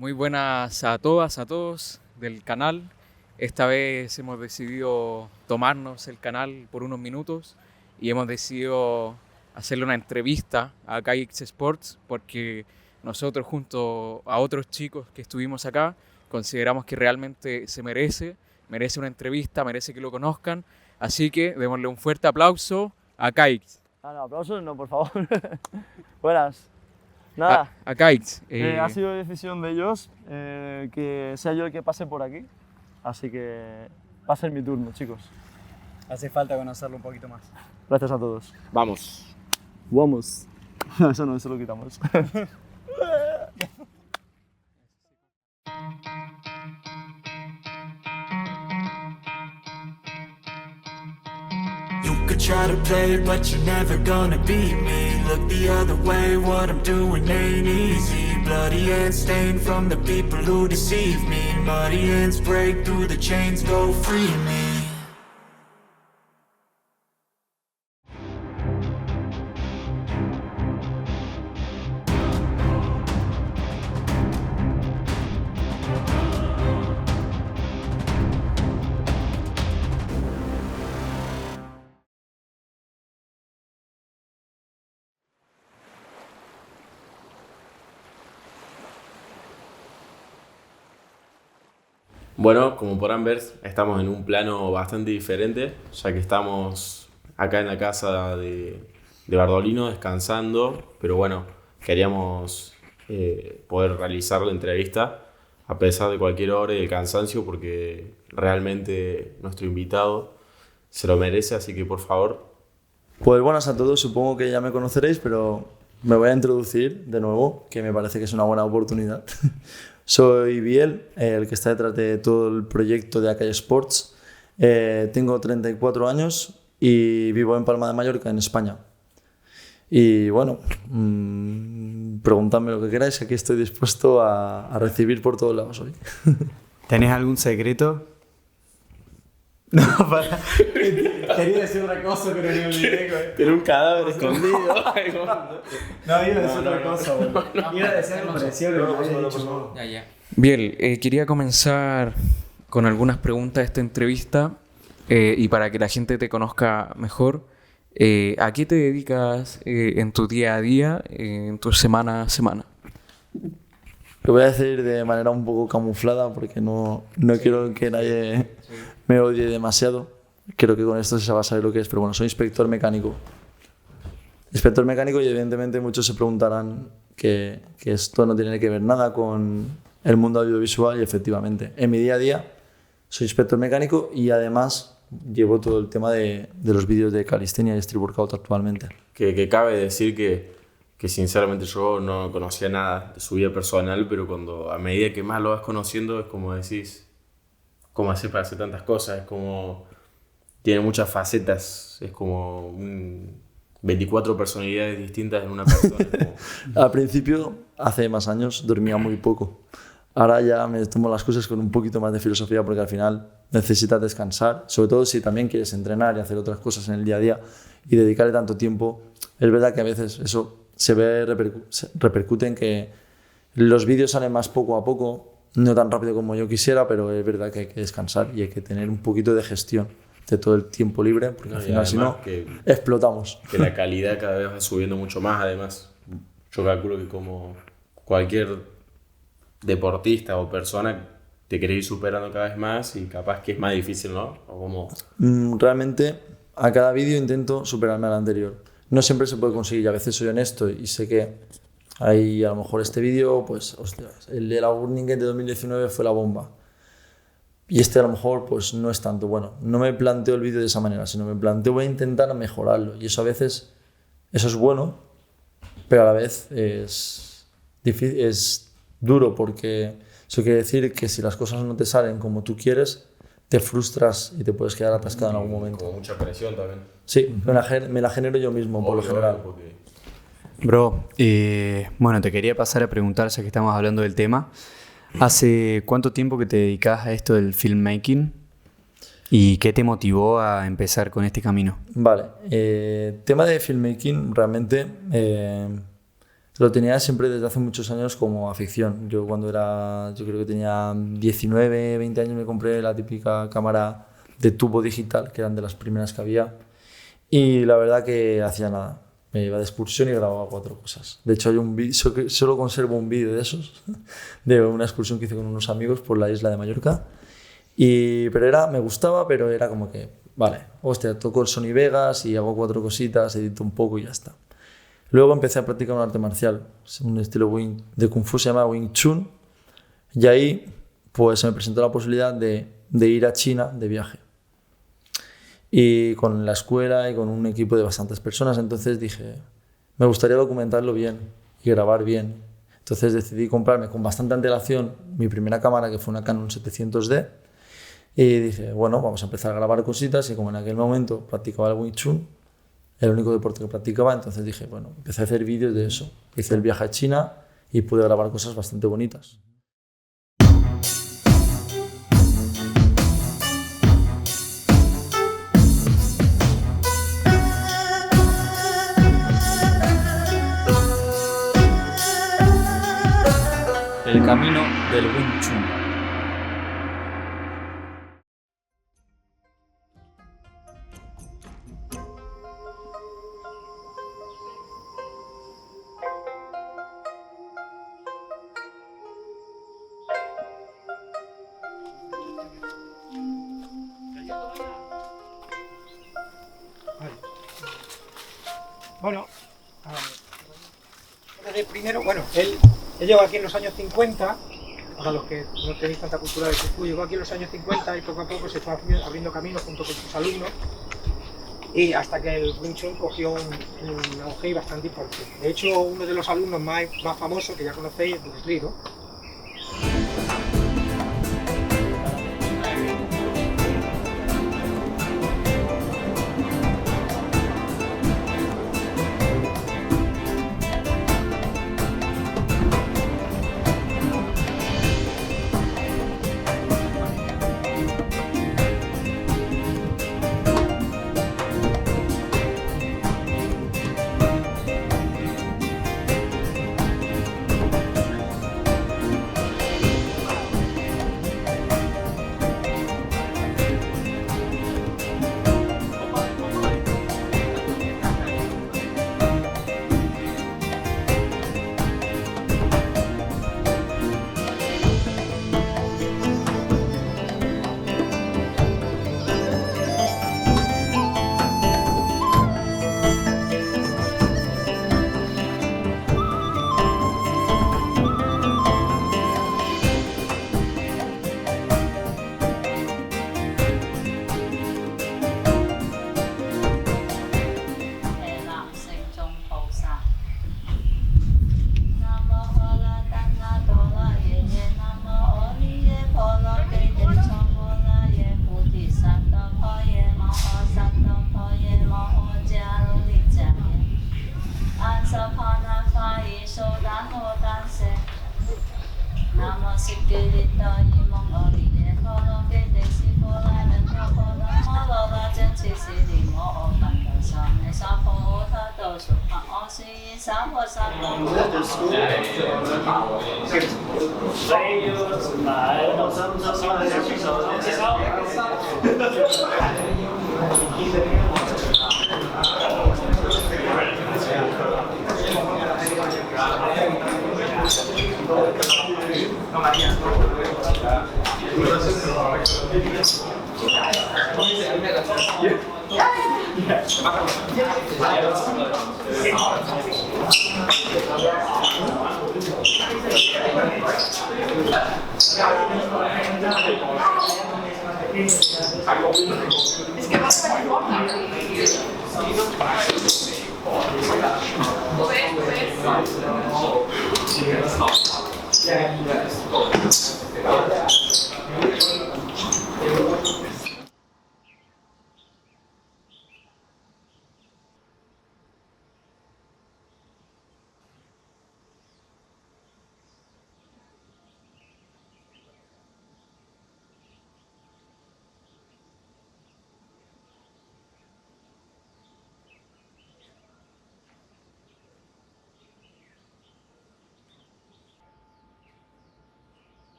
Muy buenas a todas, a todos del canal. Esta vez hemos decidido tomarnos el canal por unos minutos y hemos decidido hacerle una entrevista a KX Sports porque nosotros junto a otros chicos que estuvimos acá consideramos que realmente merece una entrevista, merece que lo conozcan. Así que démosle un fuerte aplauso a KX. Ah, no, aplausos no, por favor. Buenas. A, Nada, a KX. ha sido decisión de ellos que sea yo el que pase por aquí. Así que va a ser mi turno, chicos. Hace falta conocerlo un poquito más. Gracias a todos. Vamos. Vamos. Eso no, eso lo quitamos. You could try to play, but you're never gonna beat me. Look the other way, what I'm doing ain't easy. Bloody hands stained from the people who deceive me. Muddy hands break through the chains, go free me. Bueno, como podrán ver, estamos en un plano bastante diferente, ya que estamos acá en la casa de Bardolino descansando, pero bueno, queríamos poder realizar la entrevista a pesar de cualquier hora y el cansancio, porque realmente nuestro invitado se lo merece, así que por favor. Pues buenas a todos, supongo que ya me conoceréis, pero me voy a introducir de nuevo, que me parece que es una buena oportunidad. Soy Biel, el que está detrás de todo el proyecto de Akai Sports. Tengo 34 años y vivo en Palma de Mallorca, en España. Y bueno, preguntadme lo que queráis, que aquí estoy dispuesto a recibir por todos lados hoy. ¿Tenés algún secreto? No, para. Quería decir otra cosa, pero me olvidé, güey. Tiene un cadáver escondido. No, iba a decir otra cosa, güey. Iba a decir algo parecido a lo que había dicho. Bien, quería comenzar con algunas preguntas de esta entrevista y para que la gente te conozca mejor. ¿A qué te dedicas en tu día a día, en tu semana a semana? Lo voy a decir de manera un poco camuflada porque no quiero que nadie me odie demasiado. Creo que con esto se va a saber lo que es, pero bueno, soy inspector mecánico. Inspector mecánico y evidentemente muchos se preguntarán que esto no tiene que ver nada con el mundo audiovisual y efectivamente. En mi día a día soy inspector mecánico y además llevo todo el tema de los vídeos de calistenia y street workout actualmente. Que cabe decir que sinceramente yo no conocía nada de su vida personal, pero cuando a medida que más lo vas conociendo es como decís, ¿cómo hacer para hacer tantas cosas? Es como, tiene muchas facetas, es como 24 personalidades distintas en una persona. Al principio, hace más años, dormía muy poco. Ahora ya me tomo las cosas con un poquito más de filosofía porque al final necesitas descansar, sobre todo si también quieres entrenar y hacer otras cosas en el día a día y dedicarle tanto tiempo. Es verdad que a veces eso se repercute en que los vídeos salen más poco a poco, no tan rápido como yo quisiera, pero es verdad que hay que descansar y hay que tener un poquito de gestión de todo el tiempo libre, porque al final si no, explotamos. Que la calidad cada vez va subiendo mucho más, además. Yo calculo que como cualquier deportista o persona te querés ir superando cada vez más y capaz que es más difícil, ¿no? O como... Realmente a cada vídeo intento superarme al anterior. No siempre se puede conseguir y a veces soy honesto y sé que hay a lo mejor este vídeo, pues, hostias, el de la Burning Gate de 2019 fue la bomba. Y este a lo mejor pues no es tanto. Bueno, no me planteo el vídeo de esa manera, sino me planteo voy a intentar mejorarlo. Y eso a veces, eso es bueno, pero a la vez es difícil, es duro porque eso quiere decir que si las cosas no te salen como tú quieres, te frustras y te puedes quedar atascado en algún momento. Con mucha presión también. Sí, me la genero yo mismo por lo general. Porque... Bro, bueno, te quería pasar a preguntar, ya que estamos hablando del tema. ¿Hace cuánto tiempo que te dedicas a esto del filmmaking? ¿Y qué te motivó a empezar con este camino? Vale, tema de filmmaking realmente Lo tenía siempre desde hace muchos años como afición. Yo yo creo que tenía 19, 20 años, me compré la típica cámara de tubo digital, que eran de las primeras que había. Y la verdad que hacía nada. Me iba de excursión y grababa 4 cosas. De hecho, hay solo conservo un vídeo de esos, de una excursión que hice con unos amigos por la isla de Mallorca. Pero me gustaba, pero era como que, vale, hostia, toco el Sony Vegas y hago 4 cositas, edito un poco y ya está. Luego empecé a practicar un arte marcial, un estilo de Kung Fu, se llama Wing Chun. Y ahí pues se me presentó la posibilidad de ir a China de viaje. Y con la escuela y con un equipo de bastantes personas, entonces dije, me gustaría documentarlo bien y grabar bien. Entonces decidí comprarme con bastante antelación mi primera cámara, que fue una Canon 700D, y dije, bueno, vamos a empezar a grabar cositas, y como en aquel momento practicaba el Wing Chun, el único deporte que practicaba, entonces dije, bueno, empecé a hacer vídeos de eso. Hice el viaje a China y pude grabar cosas bastante bonitas. El camino del Wing Chun. Bueno, entonces primero, bueno, él llegó aquí en los años 50, para los que no tenéis tanta cultura de Kung Fu, llegó aquí en los años 50 y poco a poco se fue abriendo camino junto con sus alumnos, y hasta que el Wing Chun cogió un auge bastante importante. De hecho, uno de los alumnos más famosos que ya conocéis es Bruce Lee, ¿no?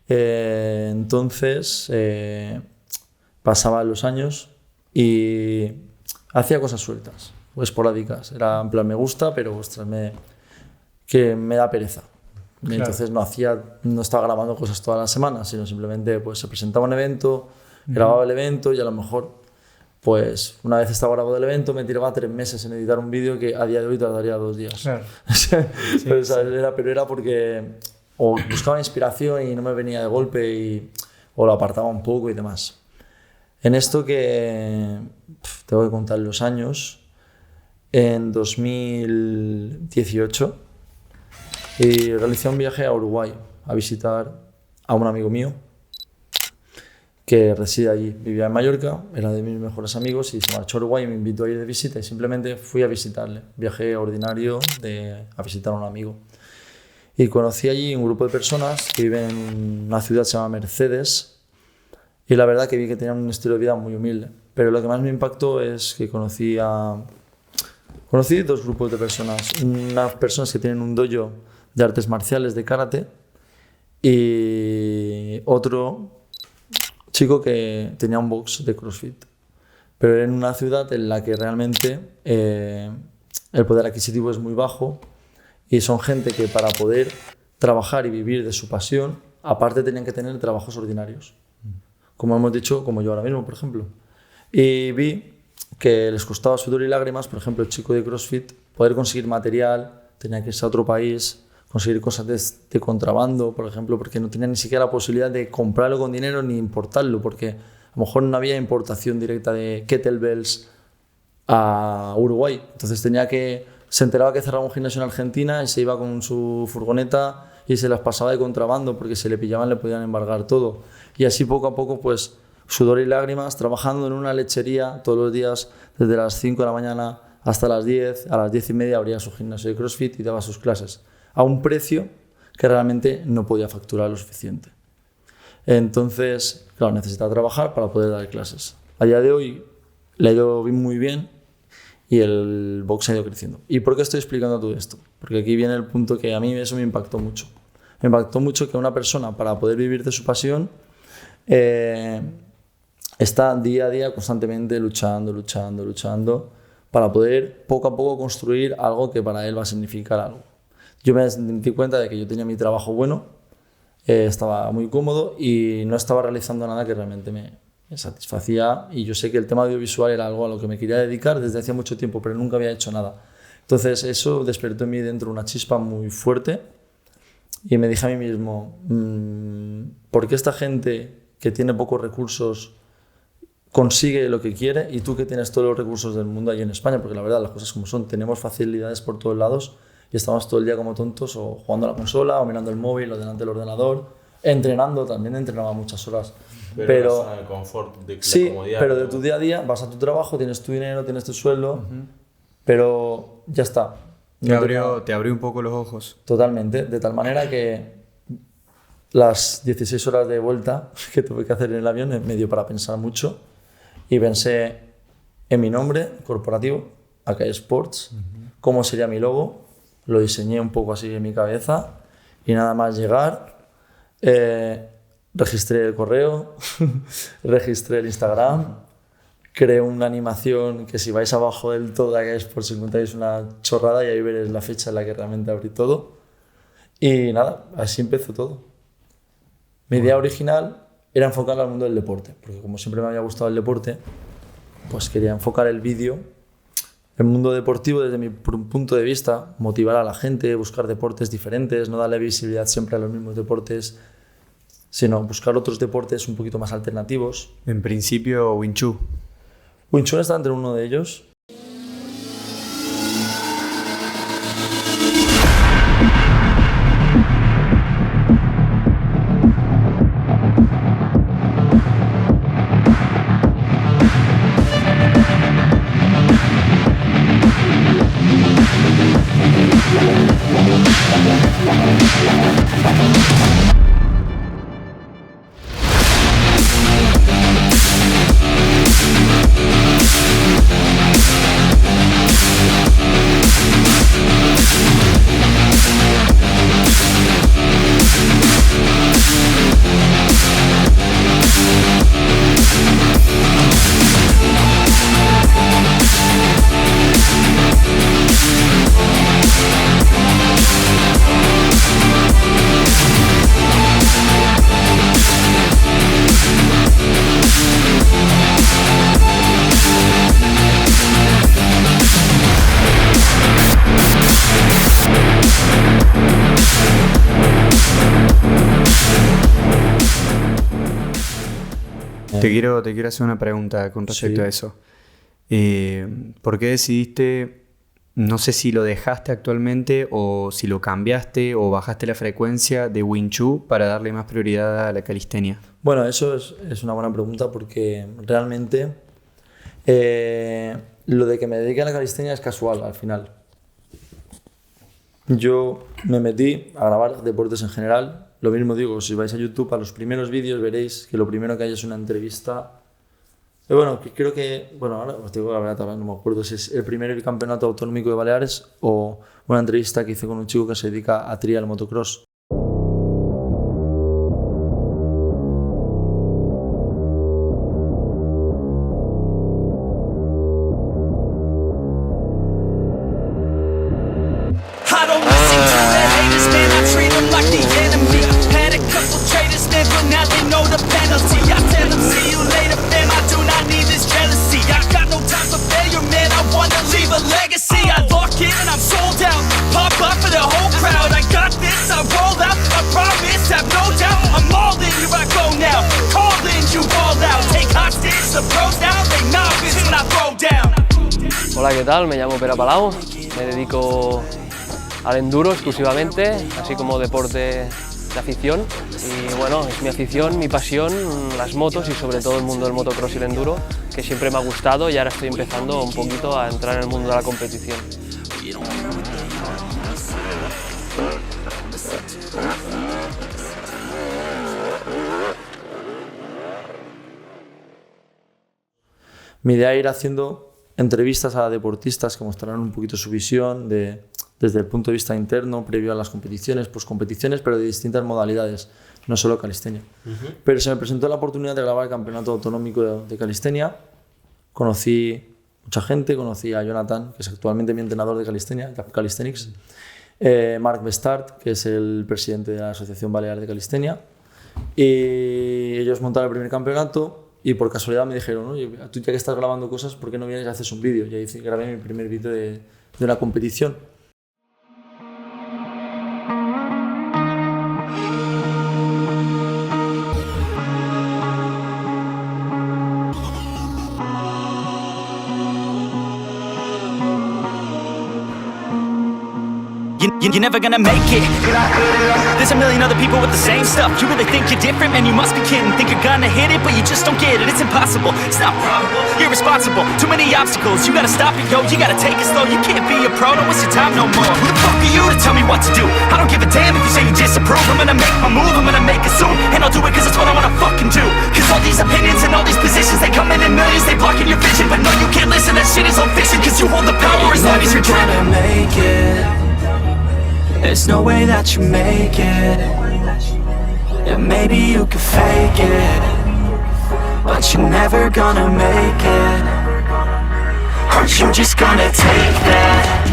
Entonces pasaban los años y hacía cosas sueltas o esporádicas. Era en plan, me gusta, pero ostras, que me da pereza. Claro. Entonces no estaba grabando cosas todas las semanas, sino simplemente pues, se presentaba un evento, grababa el evento y a lo mejor pues una vez estaba grabado el evento me tiraba 3 meses en editar un vídeo que a día de hoy tardaría 2 días. Claro. Pero era porque o buscaba inspiración y no me venía de golpe o lo apartaba un poco y demás. En esto que tengo que contar los años, en 2018 realicé un viaje a Uruguay a visitar a un amigo mío que reside allí. Vivía en Mallorca, era de mis mejores amigos y se marchó a Uruguay y me invitó a ir de visita y simplemente fui a visitarle. Viaje ordinario a visitar a un amigo. Y conocí allí un grupo de personas que viven en una ciudad que se llama Mercedes y la verdad que vi que tenían un estilo de vida muy humilde. Pero lo que más me impactó es que conocí 2 grupos de personas. Unas personas que tienen un dojo de artes marciales, de karate, y otro chico que tenía un box de CrossFit. Pero era en una ciudad en la que realmente el poder adquisitivo es muy bajo y son gente que para poder trabajar y vivir de su pasión, aparte tenían que tener trabajos ordinarios. Como hemos dicho, como yo ahora mismo, por ejemplo. Y vi que les costaba sudor y lágrimas, por ejemplo, el chico de CrossFit, poder conseguir material, tenía que irse a otro país, conseguir cosas de contrabando, por ejemplo, porque no tenía ni siquiera la posibilidad de comprarlo con dinero ni importarlo, porque a lo mejor no había importación directa de kettlebells a Uruguay. Entonces se enteraba que cerraba un gimnasio en Argentina y se iba con su furgoneta y se las pasaba de contrabando porque si le pillaban le podían embargar todo. Y así poco a poco, pues, sudor y lágrimas, trabajando en una lechería todos los días desde las 5 de la mañana hasta las 10, a las 10:30 abría su gimnasio de CrossFit y daba sus clases a un precio que realmente no podía facturar lo suficiente. Entonces, claro, necesitaba trabajar para poder dar clases. A día de hoy le ha ido muy bien y el box ha ido creciendo. ¿Y por qué estoy explicando todo esto? Porque aquí viene el punto que a mí eso me impactó mucho. Me impactó mucho que una persona, para poder vivir de su pasión, está día a día constantemente luchando para poder poco a poco construir algo que para él va a significar algo. Yo me di cuenta de que yo tenía mi trabajo bueno, estaba muy cómodo y no estaba realizando nada que realmente me satisfacía, y yo sé que el tema audiovisual era algo a lo que me quería dedicar desde hacía mucho tiempo, pero nunca había hecho nada. Entonces eso despertó en mí dentro una chispa muy fuerte y me dije a mí mismo, ¿por qué esta gente que tiene pocos recursos consigue lo que quiere y tú que tienes todos los recursos del mundo allí en España? Porque la verdad, las cosas como son, tenemos facilidades por todos lados y estamos todo el día como tontos o jugando a la consola o mirando el móvil o delante del ordenador, entrenando, también entrenaba muchas horas. Pero la zona de confort, de sí, la comodidad, pero de tu día a día vas a tu trabajo, tienes tu dinero, tienes tu sueldo, pero ya está. Te abrió un poco los ojos. Totalmente, de tal manera que las 16 horas de vuelta que tuve que hacer en el avión me dio para pensar mucho y pensé en mi nombre corporativo, Akai Sports, cómo sería mi logo, lo diseñé un poco así en mi cabeza y nada más llegar, registré el correo, registré el Instagram, creé una animación que si vais abajo del todo de Akai Sports encontráis una chorrada y ahí veréis la fecha en la que realmente abrí todo y nada, así empezó todo. Mi idea original era enfocarla al mundo del deporte, porque como siempre me había gustado el deporte, pues quería enfocar el vídeo, el mundo deportivo desde mi punto de vista, motivar a la gente, buscar deportes diferentes, no darle visibilidad siempre a los mismos deportes, sino buscar otros deportes un poquito más alternativos. En principio, Wing Chun. Wing Chun está entre uno de ellos. Te quiero hacer una pregunta con respecto Sí. a eso. ¿Por qué decidiste, no sé si lo dejaste actualmente o si lo cambiaste o bajaste la frecuencia de Wing Chun para darle más prioridad a la calistenia? Bueno, eso es una buena pregunta porque realmente lo de que me dedique a la calistenia es casual al final. Yo me metí a grabar deportes en general. Lo mismo digo, si vais a YouTube, a los primeros vídeos veréis que lo primero que hay es una entrevista. Bueno, que creo que, bueno, ahora os digo la verdad, ahora no me acuerdo si es el primer campeonato autonómico de Baleares o una entrevista que hice con un chico que se dedica a trial motocross. I don't listen to the haters, man, I treat them like the enemy. Had a couple traitors, man, but now they know the penalty. I tell them, see you later, fam, I do not need this jealousy. I got no time for failure, man, I wanna leave a legacy. I lock in and I'm sold out, pop up for the whole crowd. I got this, I roll out, I promise, have no doubt. I'm all in, here I go now, call in, you all out. Take hostage, the pros down, they novice when I throw down. Hola, ¿qué tal? Me llamo Pere Palau, me dedico al enduro exclusivamente, así como deporte de afición. Y bueno, es mi afición, mi pasión, las motos y sobre todo el mundo del motocross y el enduro, que siempre me ha gustado y ahora estoy empezando un poquito a entrar en el mundo de la competición. Mi idea es ir haciendo entrevistas a deportistas que mostrarán un poquito su visión desde el punto de vista interno, previo a las competiciones, postcompeticiones, pero de distintas modalidades, no solo calistenia. Pero se me presentó la oportunidad de grabar el campeonato autonómico de calistenia. Conocí mucha gente, conocí a Jonathan, que es actualmente mi entrenador de calistenia, Calisthenics, Marc Bestart, que es el presidente de la Asociación Balear de Calistenia, y ellos montaron el primer campeonato. Y por casualidad me dijeron, oye, tú ya que estás grabando cosas, ¿por qué no vienes y haces un vídeo? Y ahí grabé mi primer vídeo de una competición. You're never gonna make it. There's a million other people with the same stuff. You really think you're different, man, you must be kidding. Think you're gonna hit it, but you just don't get it. It's impossible, it's not probable, you're irresponsible. Too many obstacles, you gotta stop it, yo. You gotta take it slow, you can't be a pro, don't waste your time no more. Who the fuck are you to tell me what to do? I don't give a damn if you say you disapprove. I'm gonna make my move, I'm gonna make it soon. And I'll do it cause it's what I wanna fucking do. Cause all these opinions and all these positions, they come in millions, they blocking your vision. But no, you can't listen, that shit is all fiction. Cause you hold the power as long as you're dreaming. Make it. There's no way that you make it. Yeah, maybe you could fake it, but you're never gonna make it. Aren't you just gonna take that?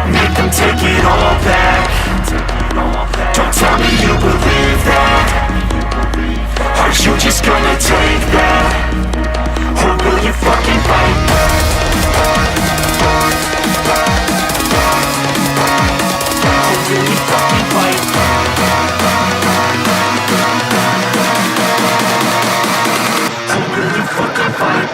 Make them take it all back. Don't tell me you believe that. Aren't you just gonna take that? Or will you fucking fight back? Really fucking fight. I really fucking fight.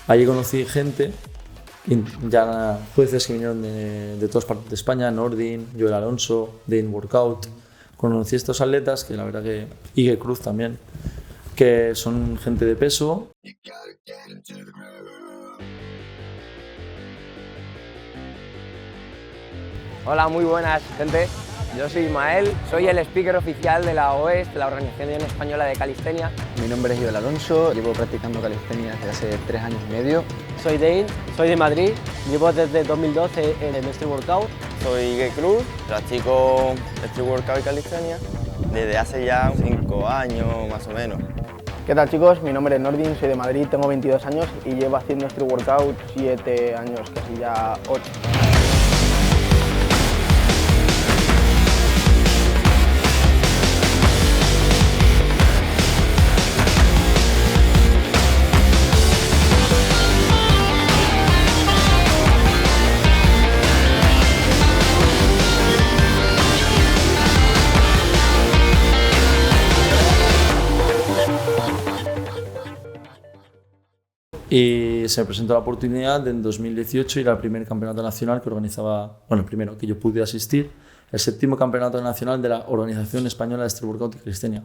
Allí conocí gente, ya jueces que vinieron de todas partes de España, Nordin, Joel Alonso, Dane Workout. Conocí a estos atletas que la verdad que Ige Cruz también, que son gente de peso. Hola, muy buenas, gente. Yo soy Ismael, soy el speaker oficial de la OES, de la Organización Española de Calistenia. Mi nombre es Joel Alonso, llevo practicando calistenia desde hace 3 años y medio. Soy Dane, soy de Madrid, llevo desde 2012 en el Street Workout. Soy Ige Cruz, practico Street Workout y calistenia desde hace ya 5 años más o menos. ¿Qué tal, chicos? Mi nombre es Nordin, soy de Madrid, tengo 22 años y llevo haciendo Street Workout 7 años, casi ya 8. Y se me presentó la oportunidad de en 2018 ir al primer campeonato nacional que organizaba, bueno, el primero que yo pude asistir, el 7º campeonato nacional de la Organización Española de Street Workout y Calistenia.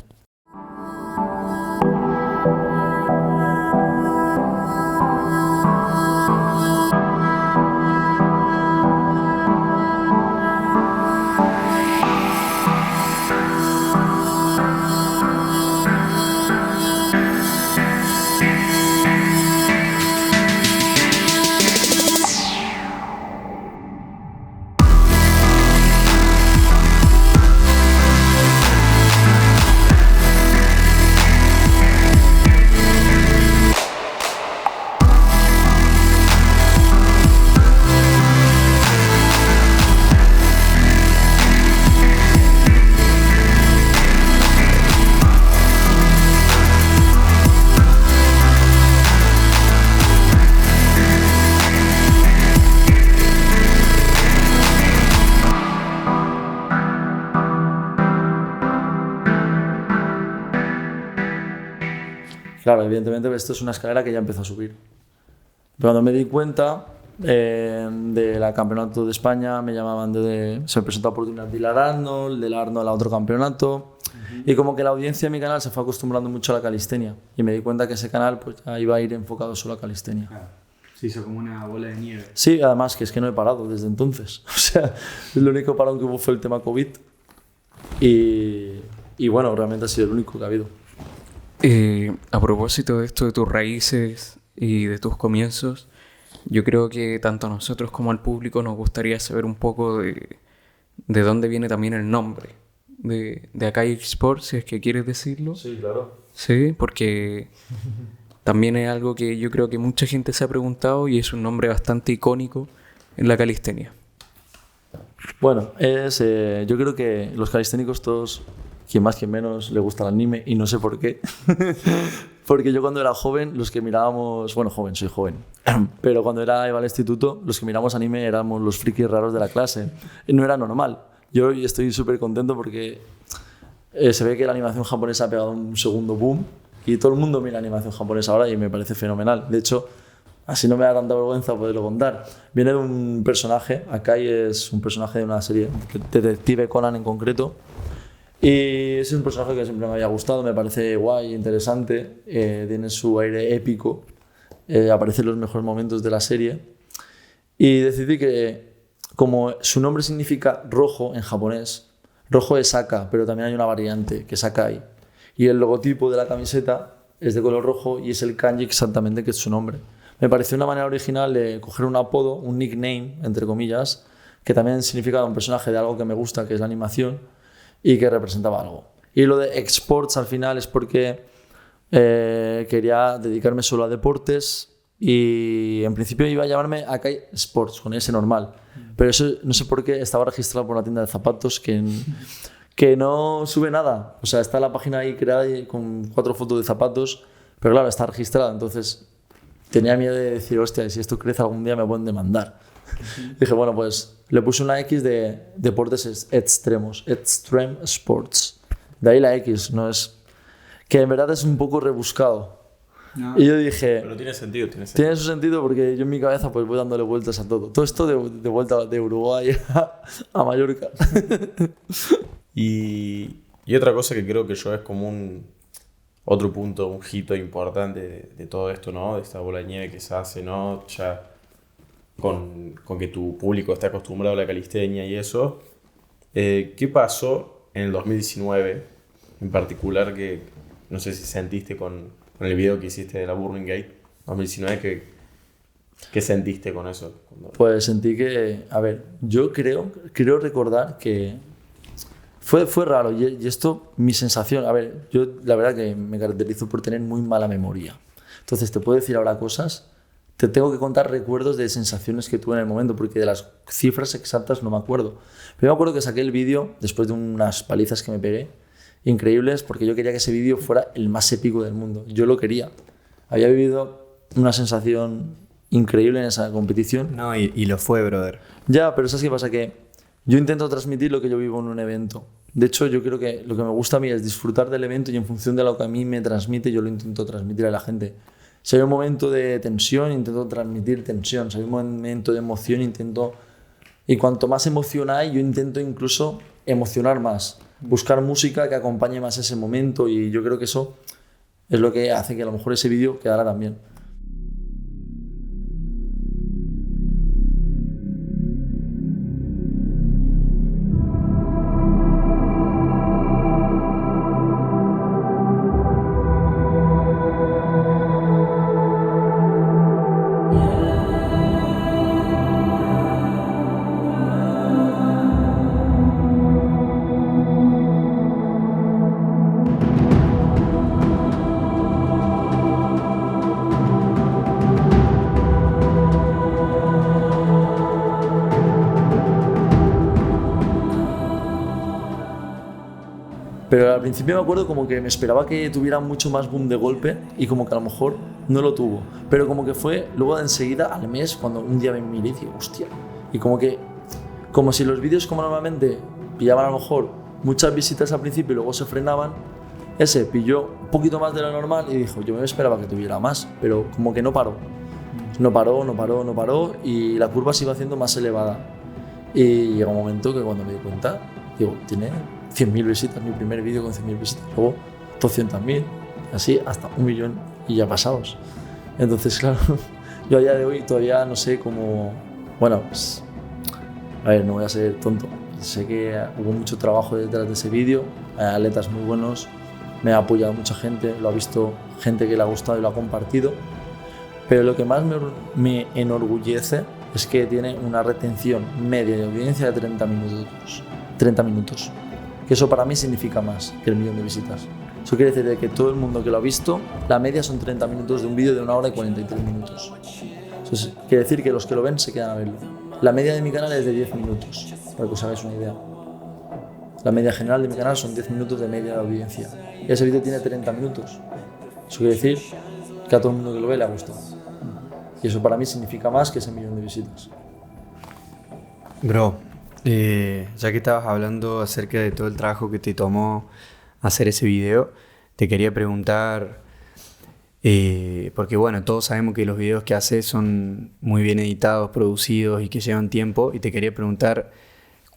Claro, evidentemente esto es una escalera que ya empezó a subir. Cuando me di cuenta del campeonato de España, me llamaban se me presentó la oportunidad de ir al Arnold, del Arnold a otro campeonato, y como que la audiencia de mi canal se fue acostumbrando mucho a la calistenia, y me di cuenta que ese canal pues, ya iba a ir enfocado solo a calistenia. Claro. Se hizo como una bola de nieve. Sí, además que es que no he parado desde entonces. O sea, el único parón que hubo fue el tema COVID, y bueno, realmente ha sido el único que ha habido. A propósito de esto de tus raíces y de tus comienzos, yo creo que tanto a nosotros como al público nos gustaría saber un poco de dónde viene también el nombre de Akai Sports, si es que quieres decirlo. Sí, claro. Sí, porque también es algo que yo creo que mucha gente se ha preguntado y es un nombre bastante icónico en la calistenia. Bueno, yo creo que los calisténicos todos, quien más quien menos, le gusta el anime y no sé por qué. Porque yo cuando era joven, los que mirábamos, bueno, soy joven, pero cuando iba al instituto, los que miramos anime éramos los frikis raros de la clase. No era normal. Yo hoy estoy súper contento porque se ve que la animación japonesa ha pegado un segundo boom y todo el mundo mira animación japonesa ahora y me parece fenomenal. De hecho, así no me da tanta vergüenza poderlo contar. Viene de un personaje, Akai es un personaje de una serie, Detective Conan en concreto, y es un personaje que siempre me había gustado, me parece guay, interesante, tiene su aire épico, aparece en los mejores momentos de la serie, y decidí que como su nombre significa rojo en japonés, rojo es Aka, pero también hay una variante que es Akai, y el logotipo de la camiseta es de color rojo y es el kanji exactamente que es su nombre. Me pareció una manera original de coger un apodo, un nickname, entre comillas, que también significaba un personaje de algo que me gusta, que es la animación, y que representaba algo. Y lo de Exports al final es porque quería dedicarme solo a deportes y en principio iba a llamarme Akai Sports, con ese normal. Pero eso no sé por qué estaba registrado por una tienda de zapatos que no sube nada. O sea, está la página ahí creada con 4 fotos de zapatos, pero claro, está registrada, entonces tenía miedo de decir, hostia, si esto crece algún día me pueden demandar. Dije, bueno, pues le puse una X de deportes extremos, Extreme Sports. De ahí la X, no es... Que en verdad es un poco rebuscado. No. Y yo dije... Pero tiene sentido. Tiene su sentido porque yo en mi cabeza pues voy dándole vueltas a todo. Todo esto de vuelta de Uruguay a Mallorca. Y otra cosa que creo que yo es como otro punto, un hito importante de todo esto, ¿no? De esta bola de nieve que se hace, ¿no? Ya con que tu público está acostumbrado a la calistenia y eso. ¿Qué pasó en el 2019 en particular que no sé si sentiste con el video que hiciste de la Burning Gate 2019? ¿Qué sentiste con eso? Pues sentí que, a ver, yo creo recordar que fue raro y esto, mi sensación, a ver, yo la verdad que me caracterizo por tener muy mala memoria. Entonces te puedo decir ahora cosas, te tengo que contar recuerdos de sensaciones que tuve en el momento porque de las cifras exactas no me acuerdo. Pero me acuerdo que saqué el vídeo después de unas palizas que me pegué, increíbles, porque yo quería que ese vídeo fuera el más épico del mundo. Yo lo quería. Había vivido una sensación increíble en esa competición. No, y lo fue, brother. Ya, pero ¿sabes qué pasa? Que yo intento transmitir lo que yo vivo en un evento. De hecho, yo creo que lo que me gusta a mí es disfrutar del evento y en función de lo que a mí me transmite, yo lo intento transmitir a la gente. Si hay un momento de tensión, intento transmitir tensión. Si hay un momento de emoción, intento... Y cuanto más emoción hay, yo intento incluso emocionar más. Buscar música que acompañe más ese momento, y yo creo que eso es lo que hace que a lo mejor ese vídeo quedara tan bien. Pero al principio me acuerdo como que me esperaba que tuviera mucho más boom de golpe, y como que a lo mejor no lo tuvo. Pero como que fue luego de enseguida, al mes, cuando un día me miré y dije, hostia. Y como si los vídeos como normalmente pillaban a lo mejor muchas visitas al principio y luego se frenaban, ese pilló un poquito más de lo normal y dijo, yo me esperaba que tuviera más, pero como que no paró. No paró, y la curva se iba haciendo más elevada. Y llegó un momento que cuando me di cuenta, digo, tiene 100.000 visitas, mi primer vídeo con 100.000 visitas, luego 200.000, así hasta 1 millón y ya pasados. Entonces, claro, yo a día de hoy todavía no sé cómo... Bueno, pues, a ver, no voy a ser tonto. Sé que hubo mucho trabajo detrás de ese vídeo, hay atletas muy buenos, me ha apoyado mucha gente, lo ha visto gente que le ha gustado y lo ha compartido. Pero lo que más me enorgullece es que tiene una retención media de audiencia de 30 minutos. 30 minutos. Que eso para mí significa más que el 1 millón de visitas. Eso quiere decir que todo el mundo que lo ha visto, la media son 30 minutos de un vídeo de 1 hora y 43 minutos. Eso quiere decir que los que lo ven se quedan a verlo. La media de mi canal es de 10 minutos, para que os hagáis una idea. La media general de mi canal son 10 minutos de media de audiencia. Y ese vídeo tiene 30 minutos. Eso quiere decir que a todo el mundo que lo ve le ha gustado. Y eso para mí significa más que ese 1 millón de visitas. Bro, ya que estabas hablando acerca de todo el trabajo que te tomó hacer ese video, te quería preguntar, porque bueno, todos sabemos que los videos que haces son muy bien editados, producidos y que llevan tiempo, y te quería preguntar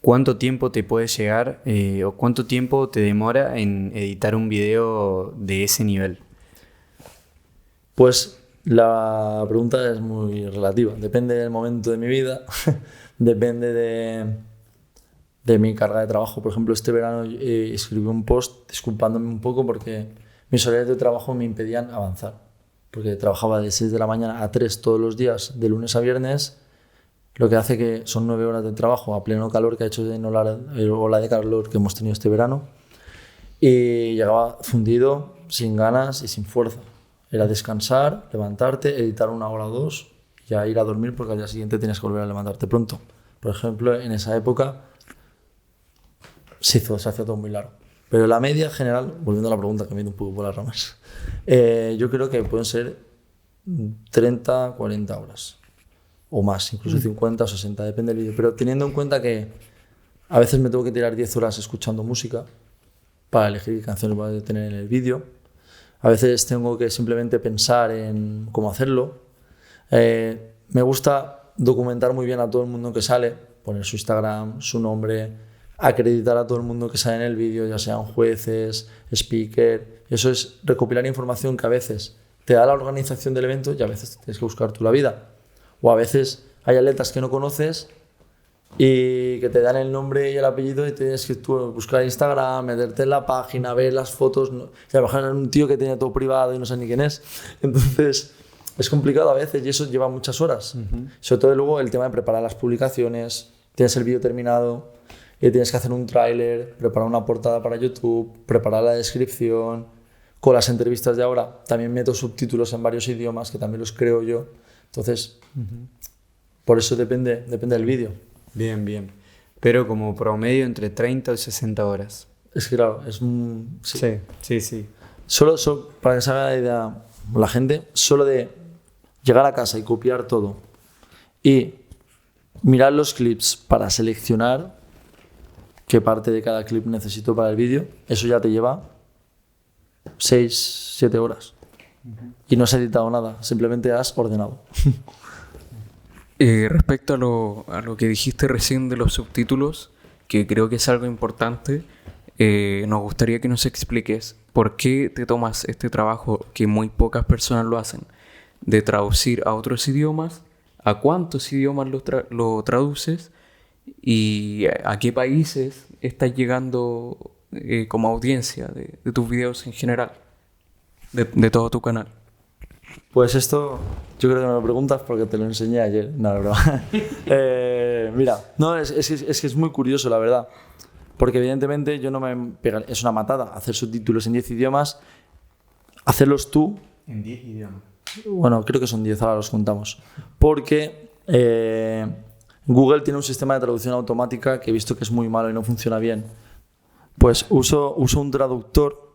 cuánto tiempo te puede llegar o cuánto tiempo te demora en editar un video de ese nivel. Pues la pregunta es muy relativa, depende del momento de mi vida, depende de mi carga de trabajo. Por ejemplo, este verano escribí un post disculpándome un poco porque mis horarios de trabajo me impedían avanzar, porque trabajaba de 6 de la mañana a 3 todos los días, de lunes a viernes, lo que hace que son 9 horas de trabajo a pleno calor que ha hecho de ola de calor que hemos tenido este verano, y llegaba fundido, sin ganas y sin fuerza. Era descansar, levantarte, editar 1 hora o 2, y ya ir a dormir porque al día siguiente tienes que volver a levantarte pronto. Por ejemplo, en esa época se hacía todo muy largo. Pero la media general, volviendo a la pregunta que me he ido un poco por las ramas, yo creo que pueden ser 30, 40 horas o más, incluso 50 o 60, depende del vídeo. Pero teniendo en cuenta que a veces me tengo que tirar 10 horas escuchando música para elegir qué canciones voy a tener en el vídeo. A veces tengo que simplemente pensar en cómo hacerlo. Me gusta documentar muy bien a todo el mundo que sale, poner su Instagram, su nombre, acreditar a todo el mundo que sale en el vídeo, ya sean jueces, speaker. Eso es recopilar información que a veces te da la organización del evento y a veces tienes que buscar tú la vida. O a veces hay atletas que no conoces y que te dan el nombre y el apellido y tienes que tú buscar Instagram, meterte en la página, ver las fotos. Y a lo mejor es un tío que tiene todo privado y no sé ni quién es. Entonces es complicado a veces y eso lleva muchas horas. Sobre todo luego el tema de preparar las publicaciones, tienes el vídeo terminado y tienes que hacer un tráiler, preparar una portada para YouTube, preparar la descripción. Con las entrevistas de ahora también meto subtítulos en varios idiomas que también los creo yo. Entonces, por eso depende del vídeo. Bien, bien. Pero como promedio entre 30 y 60 horas. Es que claro, Sí. Solo para que se haga la idea la gente, solo de llegar a casa y copiar todo y mirar los clips para seleccionar qué parte de cada clip necesito para el vídeo, eso ya te lleva 6-7 horas. Y no has editado nada, simplemente has ordenado. Respecto a lo que dijiste recién de los subtítulos, que creo que es algo importante, nos gustaría que nos expliques por qué te tomas este trabajo que muy pocas personas lo hacen, de traducir a otros idiomas, a cuántos idiomas lo traduces y a qué países estás llegando como audiencia de tus videos en general, de todo tu canal. Pues esto, yo creo que me lo preguntas porque te lo enseñé ayer. No, no, broma. Mira, no, es que es muy curioso, la verdad. Porque evidentemente yo no me pegaría, es una matada hacer subtítulos en 10 idiomas, hacerlos tú. En 10 idiomas. Bueno, creo que son 10, ahora los contamos. Porque Google tiene un sistema de traducción automática que he visto que es muy malo y no funciona bien. Pues uso un traductor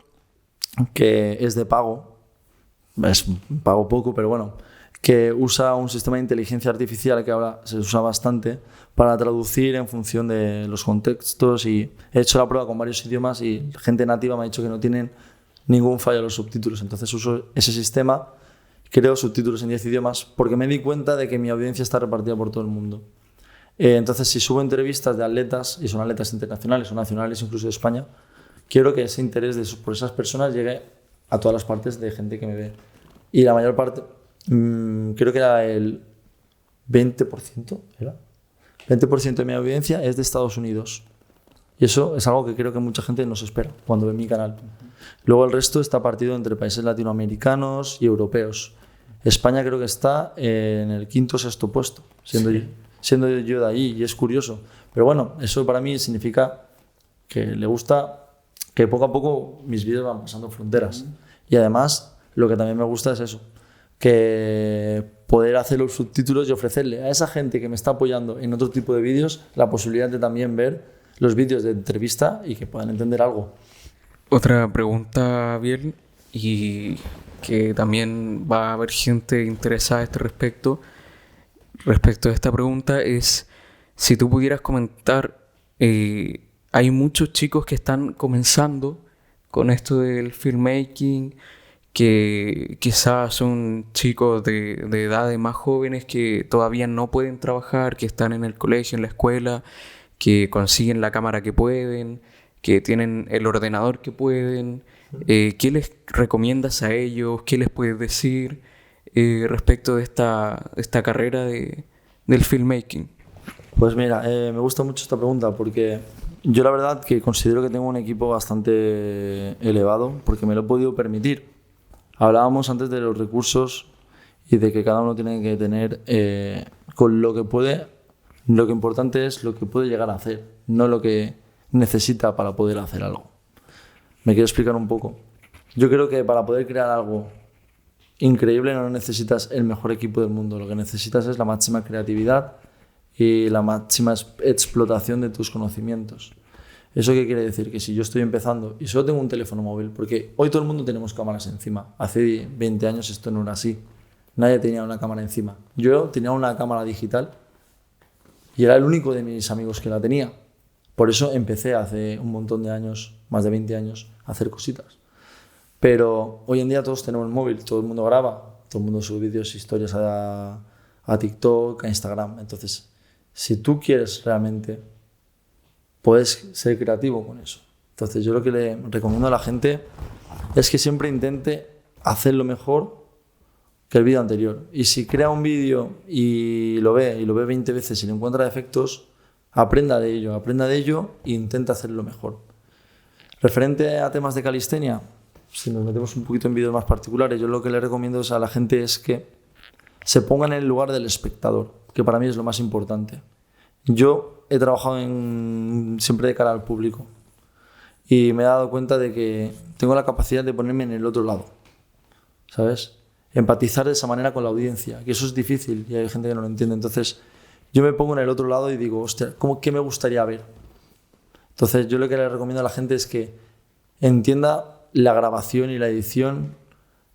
que es de pago. Pago poco, pero bueno, que usa un sistema de inteligencia artificial que ahora se usa bastante para traducir en función de los contextos, y he hecho la prueba con varios idiomas y gente nativa me ha dicho que no tienen ningún fallo los subtítulos. Entonces uso ese sistema, creo subtítulos en 10 idiomas porque me di cuenta de que mi audiencia está repartida por todo el mundo. Entonces si subo entrevistas de atletas, y son atletas internacionales o nacionales incluso de España, quiero que ese interés por esas personas llegue a todas las partes de gente que me ve. Y la mayor parte, creo que era el 20%, ¿era? 20% de mi audiencia es de Estados Unidos. Y eso es algo que creo que mucha gente no se espera cuando ve mi canal. Luego el resto está partido entre países latinoamericanos y europeos. España creo que está en el 5º o 6º puesto, siendo yo de ahí, y es curioso. Pero bueno, eso para mí significa que le gusta que poco a poco mis vídeos van pasando fronteras. Y además, lo que también me gusta es eso, que poder hacer los subtítulos y ofrecerle a esa gente que me está apoyando en otro tipo de vídeos la posibilidad de también ver los vídeos de entrevista y que puedan entender algo. Otra pregunta, bien, y que también va a haber gente interesada a este respecto a esta pregunta, es si tú pudieras comentar, hay muchos chicos que están comenzando con esto del filmmaking, que quizás son chicos de edades más jóvenes que todavía no pueden trabajar, que están en el colegio, en la escuela, que consiguen la cámara que pueden, que tienen el ordenador que pueden. ¿Qué les recomiendas a ellos? ¿Qué les puedes decir respecto de esta carrera del filmmaking? Pues mira, me gusta mucho esta pregunta porque yo la verdad que considero que tengo un equipo bastante elevado porque me lo he podido permitir. Hablábamos antes de los recursos y de que cada uno tiene que tener con lo que puede. Lo que importante es lo que puede llegar a hacer, no lo que necesita para poder hacer algo. Me quiero explicar un poco. Yo creo que para poder crear algo increíble no necesitas el mejor equipo del mundo. Lo que necesitas es la máxima creatividad y la máxima explotación de tus conocimientos. ¿Eso qué quiere decir? Que si yo estoy empezando y solo tengo un teléfono móvil, porque hoy todo el mundo tenemos cámaras encima. Hace 20 años esto no era así. Nadie tenía una cámara encima. Yo tenía una cámara digital y era el único de mis amigos que la tenía. Por eso empecé hace un montón de años, más de 20 años, a hacer cositas. Pero hoy en día todos tenemos el móvil, todo el mundo graba, todo el mundo sube vídeos, historias a TikTok, a Instagram. Entonces, si tú quieres realmente, puedes ser creativo con eso. Entonces, yo lo que le recomiendo a la gente es que siempre intente hacerlo mejor que el vídeo anterior. Y si crea un vídeo y lo ve 20 veces y le encuentra defectos, aprenda de ello e intenta hacerlo mejor. Referente a temas de calistenia, si nos metemos un poquito en vídeos más particulares, yo lo que le recomiendo a la gente es que se ponga en el lugar del espectador, que para mí es lo más importante. Yo he trabajado siempre de cara al público y me he dado cuenta de que tengo la capacidad de ponerme en el otro lado, ¿sabes? Empatizar de esa manera con la audiencia, que eso es difícil y hay gente que no lo entiende. Entonces, yo me pongo en el otro lado y digo, hostia, ¿qué me gustaría ver? Entonces, yo lo que le recomiendo a la gente es que entienda la grabación y la edición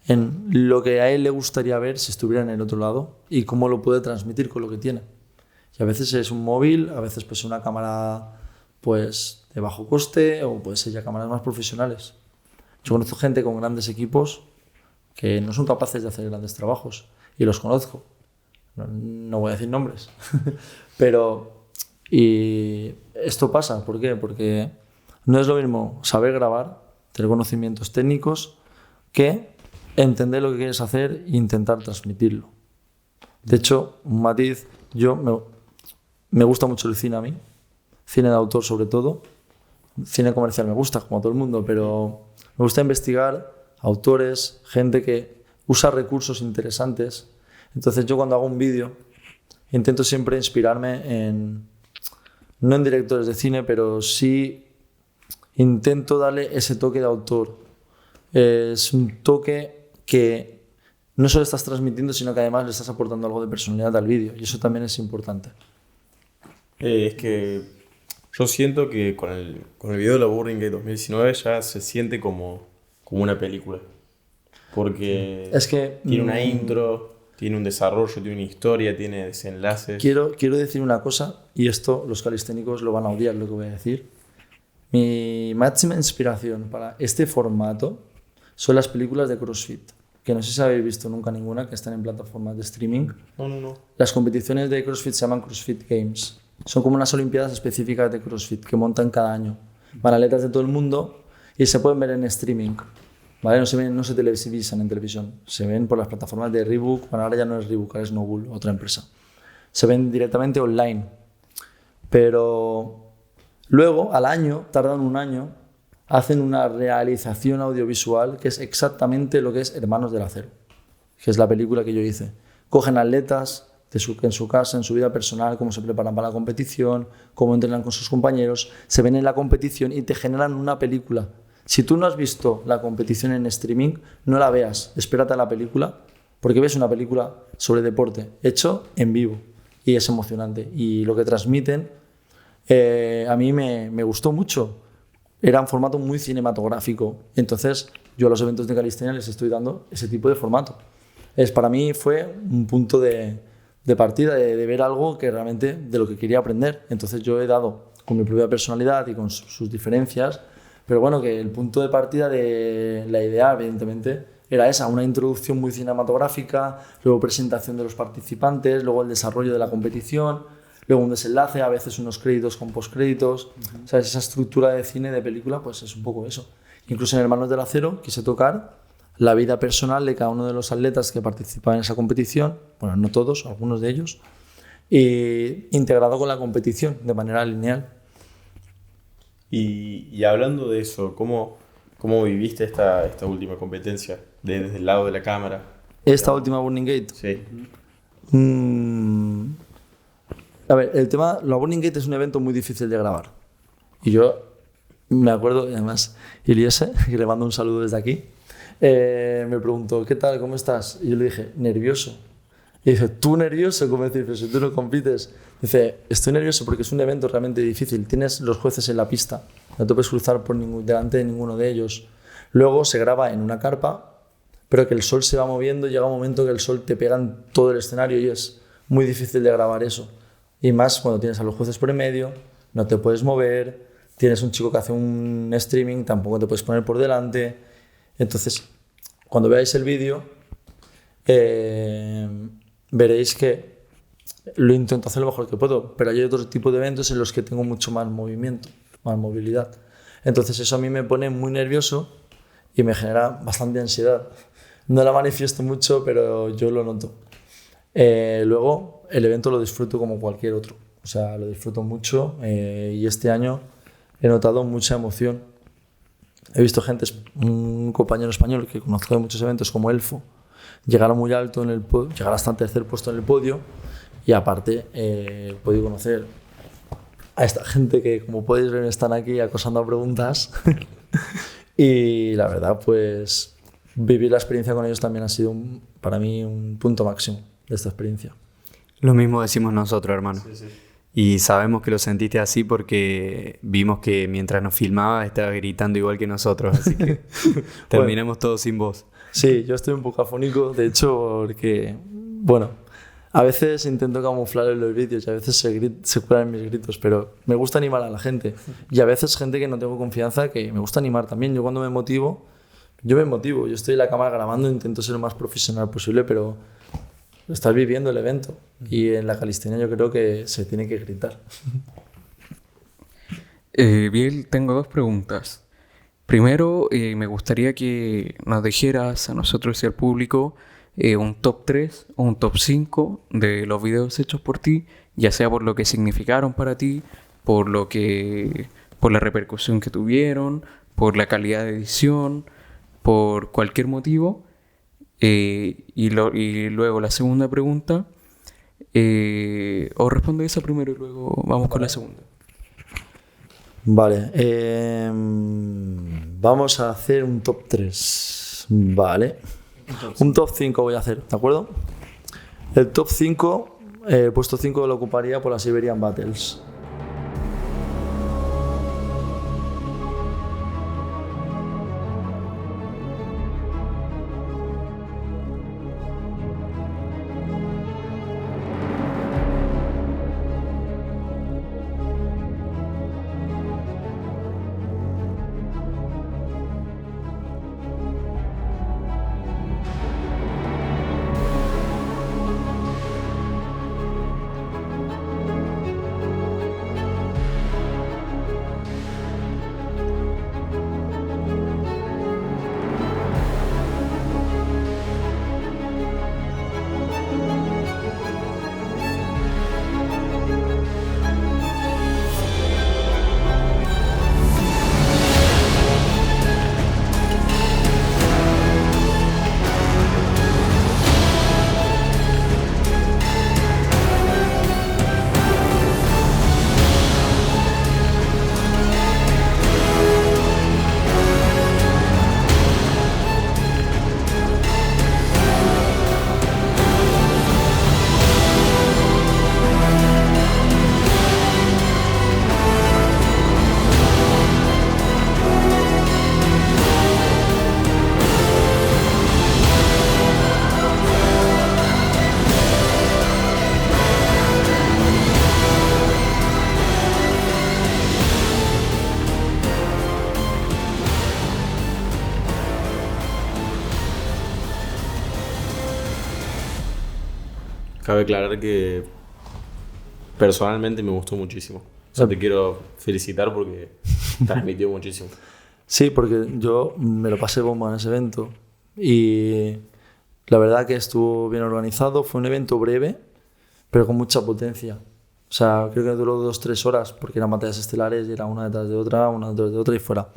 en lo que a él le gustaría ver si estuviera en el otro lado y cómo lo puede transmitir con lo que tiene. Y a veces es un móvil, a veces pues una cámara pues de bajo coste o puede ser ya cámaras más profesionales. Yo conozco gente con grandes equipos que no son capaces de hacer grandes trabajos, y los conozco. No voy a decir nombres, pero y esto pasa, ¿por qué? Porque no es lo mismo saber grabar, tener conocimientos técnicos, que entender lo que quieres hacer e intentar transmitirlo. De hecho, un matiz, me gusta mucho el cine a mí, cine de autor sobre todo, cine comercial me gusta, como a todo el mundo, pero me gusta investigar autores, gente que usa recursos interesantes. Entonces yo cuando hago un vídeo intento siempre inspirarme no en directores de cine, pero sí intento darle ese toque de autor. Es un toque que no solo estás transmitiendo, sino que además le estás aportando algo de personalidad al vídeo, y eso también es importante. Es que yo siento que con el video de la Burning Gate 2019 ya se siente como una película. Porque es que, tiene una intro, tiene un desarrollo, tiene una historia, tiene desenlaces. Quiero decir una cosa, y esto los calisténicos lo van a odiar, lo que voy a decir. Mi máxima inspiración para este formato son las películas de CrossFit, que no sé si habéis visto nunca ninguna, que están en plataformas de streaming. No. Las competiciones de CrossFit se llaman CrossFit Games. Son como unas olimpiadas específicas de CrossFit que montan cada año. Van atletas de todo el mundo y se pueden ver en streaming. ¿Vale? No se televisan en televisión. Se ven por las plataformas de Reebok. Bueno, ahora ya no es Reebok, ahora es Nobull, otra empresa. Se ven directamente online. Pero luego, al año, tardan un año, hacen una realización audiovisual que es exactamente lo que es Hermanos del Acero, que es la película que yo hice. Cogen atletas en su casa, en su vida personal, cómo se preparan para la competición, cómo entrenan con sus compañeros, se ven en la competición y te generan una película. Si tú no has visto la competición en streaming, no la veas, espérate a la película, porque ves una película sobre deporte hecho en vivo y es emocionante. Y lo que transmiten a mí me gustó mucho. Era un formato muy cinematográfico. Entonces yo a los eventos de calistenia les estoy dando ese tipo de formato. Para mí fue un punto de partida, de ver algo que realmente de lo que quería aprender. Entonces yo he dado con mi propia personalidad y con sus diferencias, pero bueno, que el punto de partida de la idea, evidentemente, era esa, una introducción muy cinematográfica, luego presentación de los participantes, luego el desarrollo de la competición, luego un desenlace, a veces unos créditos con postcréditos. ¿Sabes? Esa estructura de cine, de película, pues es un poco eso. Incluso en Hermanos del Acero quise tocar la vida personal de cada uno de los atletas que participaban en esa competición, bueno, no todos, algunos de ellos, y integrado con la competición de manera lineal. Y hablando de eso, ¿cómo viviste esta última competencia desde el lado de la cámara? ¿Esta última Burning Gate? Sí. A ver, la Burning Gate es un evento muy difícil de grabar. Y yo me acuerdo, y además, Iliese, que le mando un saludo desde aquí, me preguntó, ¿qué tal? ¿Cómo estás? Y yo le dije, nervioso. Y dice, ¿tú nervioso? ¿Cómo decir? Pero si tú no compites. Dice, estoy nervioso porque es un evento realmente difícil. Tienes los jueces en la pista, no te puedes cruzar delante de ninguno de ellos. Luego se graba en una carpa, pero que el sol se va moviendo, llega un momento que el sol te pega en todo el escenario y es muy difícil de grabar eso. Y más cuando tienes a los jueces por en medio, no te puedes mover, tienes un chico que hace un streaming, tampoco te puedes poner por delante. Entonces, cuando veáis el vídeo, veréis que lo intento hacer lo mejor que puedo, pero hay otro tipo de eventos en los que tengo mucho más movimiento, más movilidad. Entonces eso a mí me pone muy nervioso y me genera bastante ansiedad. No la manifiesto mucho, pero yo lo noto. Luego, el evento lo disfruto como cualquier otro. O sea, lo disfruto mucho y este año he notado mucha emoción. He visto un compañero español que conozco de muchos eventos como Elfo, llegar muy alto en el podio, llegar hasta el tercer puesto en el podio, y aparte he podido conocer a esta gente que, como podéis ver, están aquí acosando a preguntas. Y la verdad, pues vivir la experiencia con ellos también ha sido para mí un punto máximo de esta experiencia. Lo mismo decimos nosotros, hermano. Sí, sí. Y sabemos que lo sentiste así porque vimos que mientras nos filmabas estabas gritando igual que nosotros, así que terminamos todos sin voz. Sí, yo estoy un poco afónico, de hecho, porque, bueno, a veces intento camuflar en los vídeos y a veces se cuelan mis gritos, pero me gusta animar a la gente. Y a veces gente que no tengo confianza, que me gusta animar también. Yo cuando me motivo, yo me motivo, yo estoy en la cámara grabando, intento ser lo más profesional posible, pero estás viviendo el evento y en la calistenia yo creo que se tiene que gritar. Biel, tengo 2 preguntas. Primero, me gustaría que nos dijeras a nosotros y al público un top 3 o un top 5 de los videos hechos por ti, ya sea por lo que significaron para ti, por la repercusión que tuvieron, por la calidad de edición, por cualquier motivo. Y luego la segunda pregunta, o responde esa primero y luego vamos con la segunda. Vale, vamos a hacer un top 3. Vale, un top 5 voy a hacer, ¿de acuerdo? El top 5, el puesto 5 lo ocuparía por las Siberian Battles. Cabe aclarar que personalmente me gustó muchísimo. O sea, te quiero felicitar porque transmitió muchísimo. Sí, porque yo me lo pasé bomba en ese evento y la verdad que estuvo bien organizado. Fue un evento breve, pero con mucha potencia. O sea, creo que duró 2-3 horas porque eran batallas estelares y era una detrás de otra, una detrás de otra y fuera.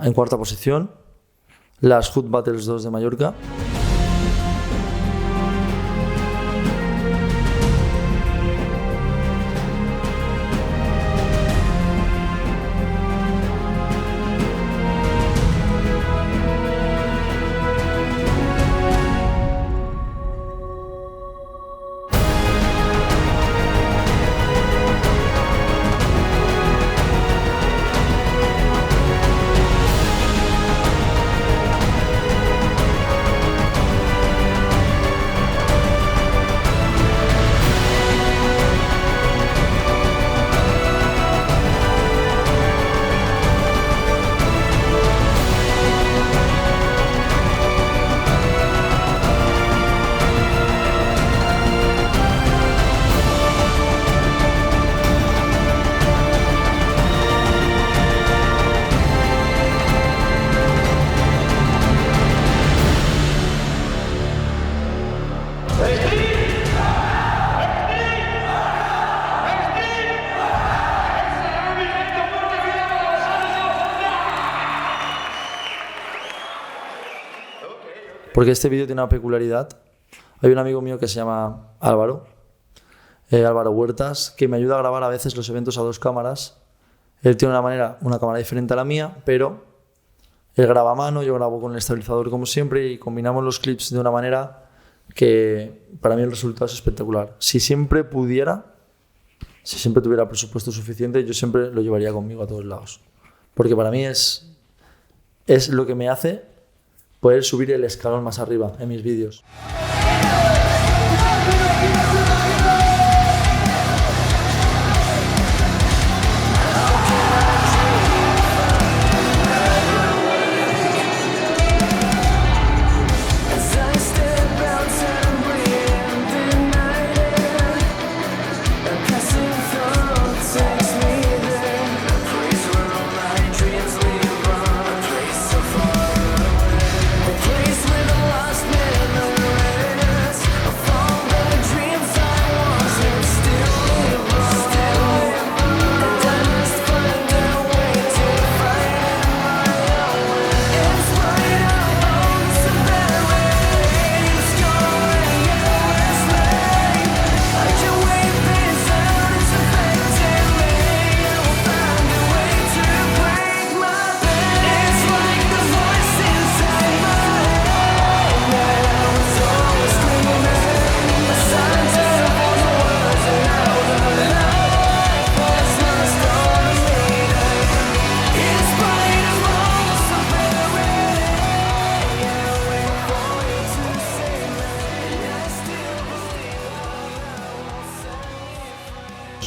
En cuarta posición, las Hood Battles 2 de Mallorca. Porque este vídeo tiene una peculiaridad. Hay un amigo mío que se llama Álvaro Huertas, que me ayuda a grabar a veces los eventos a 2 cámaras. Él tiene una cámara diferente a la mía, pero él graba a mano, yo grabo con el estabilizador como siempre y combinamos los clips de una manera que para mí el resultado es espectacular. Si siempre tuviera presupuesto suficiente, yo siempre lo llevaría conmigo a todos lados. Porque para mí es lo que me hace poder subir el escalón más arriba en mis vídeos.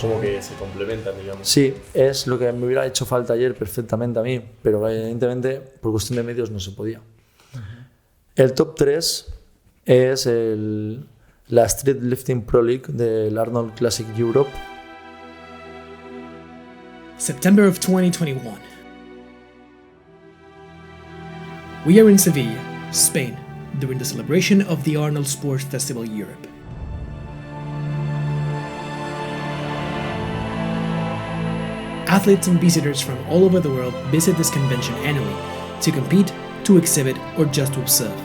Como que se complementan, digamos. Sí, es lo que me hubiera hecho falta ayer perfectamente a mí, pero evidentemente por cuestión de medios no se podía. El top 3 es la Street Lifting Pro League del Arnold Classic Europe. September of 2021. We are in Sevilla, Spain, during the celebration of the Arnold Sports Festival Europe. Athletes and visitors from all over the world visit this convention annually to compete, to exhibit, or just to observe.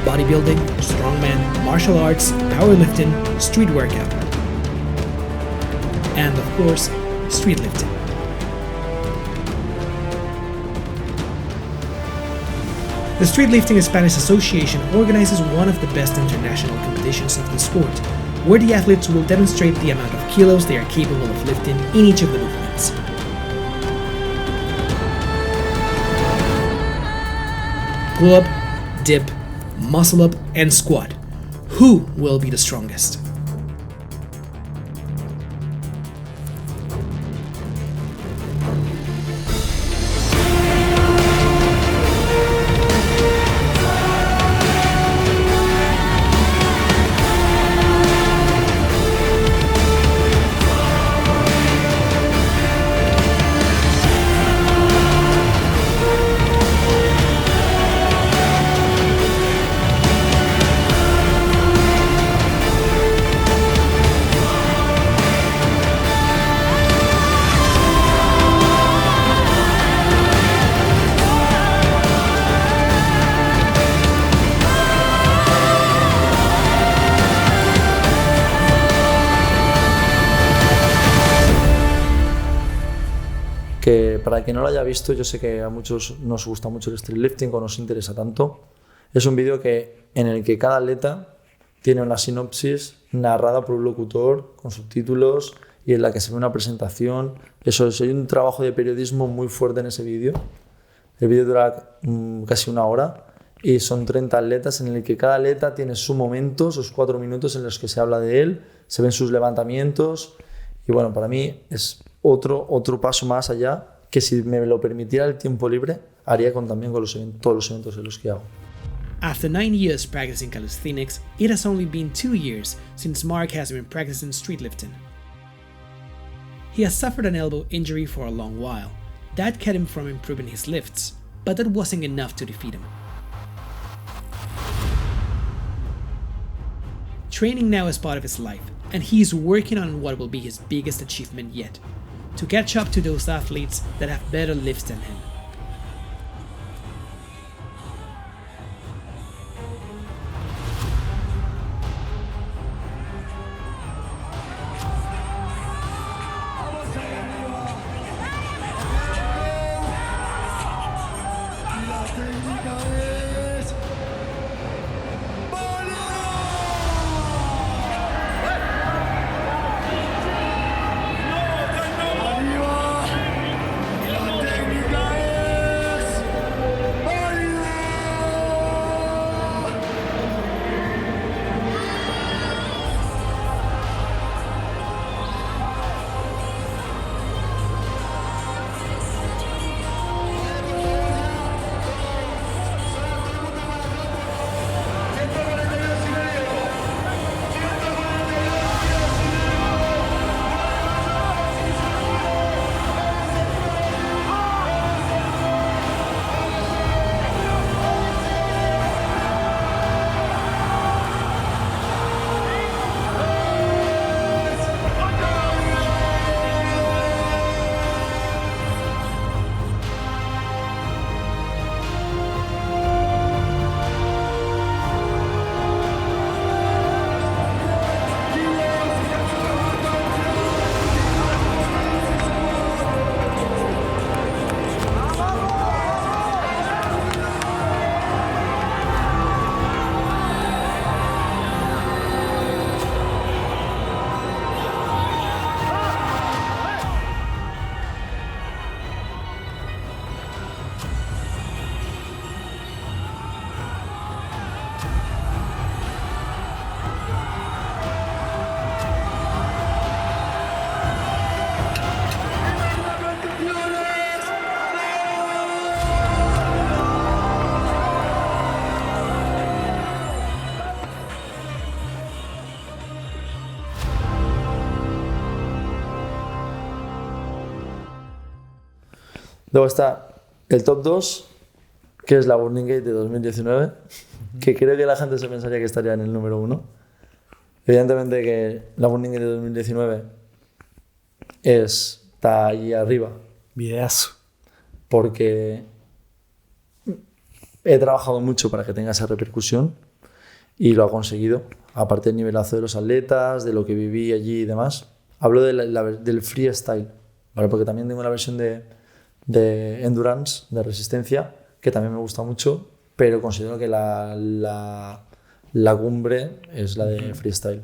Bodybuilding, strongman, martial arts, powerlifting, street workout, and of course, street lifting. The Street Lifting Spanish Association organizes one of the best international competitions of the sport, where the athletes will demonstrate the amount of kilos they are capable of lifting in each of the movements. Pull up, dip, muscle up, and squat. Who will be the strongest? Que para quien no lo haya visto, yo sé que a muchos nos gusta mucho el street lifting o nos interesa tanto. Es un vídeo en el que cada atleta tiene una sinopsis narrada por un locutor con subtítulos y en la que se ve una presentación. Hay un trabajo de periodismo muy fuerte en ese vídeo. El vídeo dura casi 1 hora y son 30 atletas en el que cada atleta tiene su momento, sus 4 minutos en los que se habla de él, se ven sus levantamientos y bueno, para mí es otro paso más allá que si me lo permitiera el tiempo libre haría también con todos los eventos en los que hago. After 9 years practicing calisthenics, it has only been 2 years since Mark has been practicing street lifting. He has suffered an elbow injury for a long while. That kept him from improving his lifts, but that wasn't enough to defeat him. Training now is part of his life, and he is working on what will be his biggest achievement yet, to catch up to those athletes that have better lifts than him. Luego está el top 2, que es la Burning Gate de 2019, que creo que la gente se pensaría que estaría en el número 1. Evidentemente que la Burning Gate de 2019 está ahí arriba. Videazo. Porque he trabajado mucho para que tenga esa repercusión y lo ha conseguido. Aparte del nivelazo de los atletas, de lo que viví allí y demás. Hablo del freestyle, ¿vale? Porque también tengo la versión de endurance, de resistencia, que también me gusta mucho, pero considero que la cumbre es la de freestyle.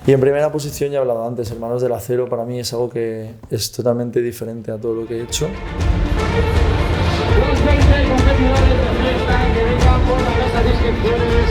Y en primera posición, ya he hablado antes, Hermanos del Acero, para mí es algo que es totalmente diferente a todo lo que he hecho. Los 20 competidores de fiesta que vengan por la mesa de inscripciones.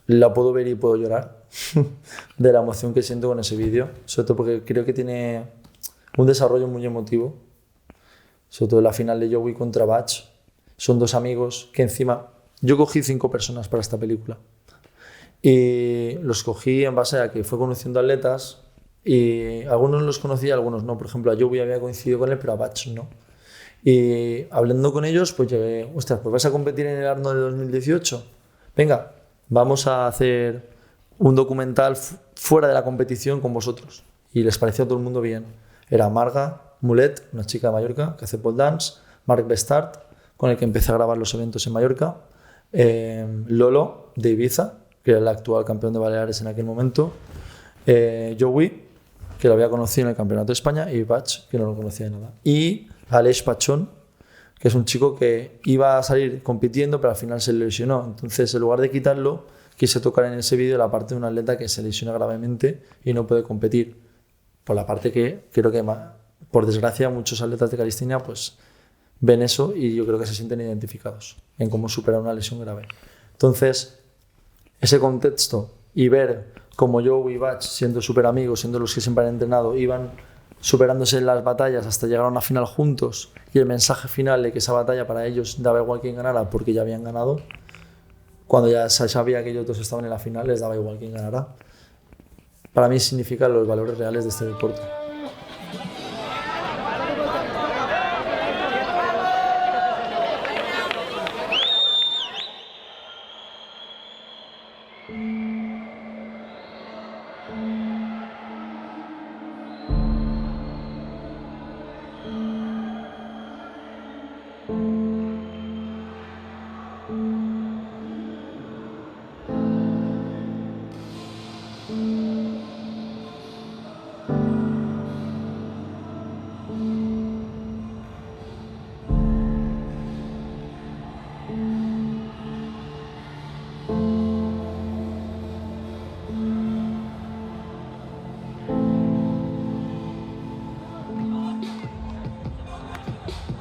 la puedo ver y puedo llorar de la emoción que siento con ese vídeo, sobre todo porque creo que tiene un desarrollo muy emotivo, sobre todo la final de Joey contra Batch. Son dos amigos que encima... Yo cogí 5 personas para esta película y los cogí en base a que fue conociendo atletas y algunos los conocía, algunos no. Por ejemplo, a Joey había coincidido con él, pero a Batch no. Y hablando con ellos, pues llegué, ostras, pues vas a competir en el Arnold de 2018. Venga, vamos a hacer un documental fuera de la competición con vosotros. Y les pareció a todo el mundo bien. Era Marga Mulet, una chica de Mallorca que hace pole dance, Marc Bestart, con el que empecé a grabar los eventos en Mallorca, Lolo de Ibiza, que era el actual campeón de Baleares en aquel momento, Joey, que lo había conocido en el Campeonato de España, y Batch, que no lo conocía de nada. Y Aleix Pachón, que es un chico que iba a salir compitiendo, pero al final se lesionó. Entonces, en lugar de quitarlo, quise tocar en ese vídeo la parte de un atleta que se lesiona gravemente y no puede competir. Por la parte que creo que, por desgracia, muchos atletas de calistenia pues, ven eso y yo creo que se sienten identificados en cómo superar una lesión grave. Entonces, ese contexto y ver cómo Joe y Batch, siendo súper amigos, siendo los que siempre han entrenado, iban superándose en las batallas hasta llegar a una final juntos, y el mensaje final de que esa batalla para ellos daba igual quién ganara porque ya habían ganado, cuando ya se sabía que ellos dos estaban en la final, les daba igual quién ganara. Para mí significa los valores reales de este deporte.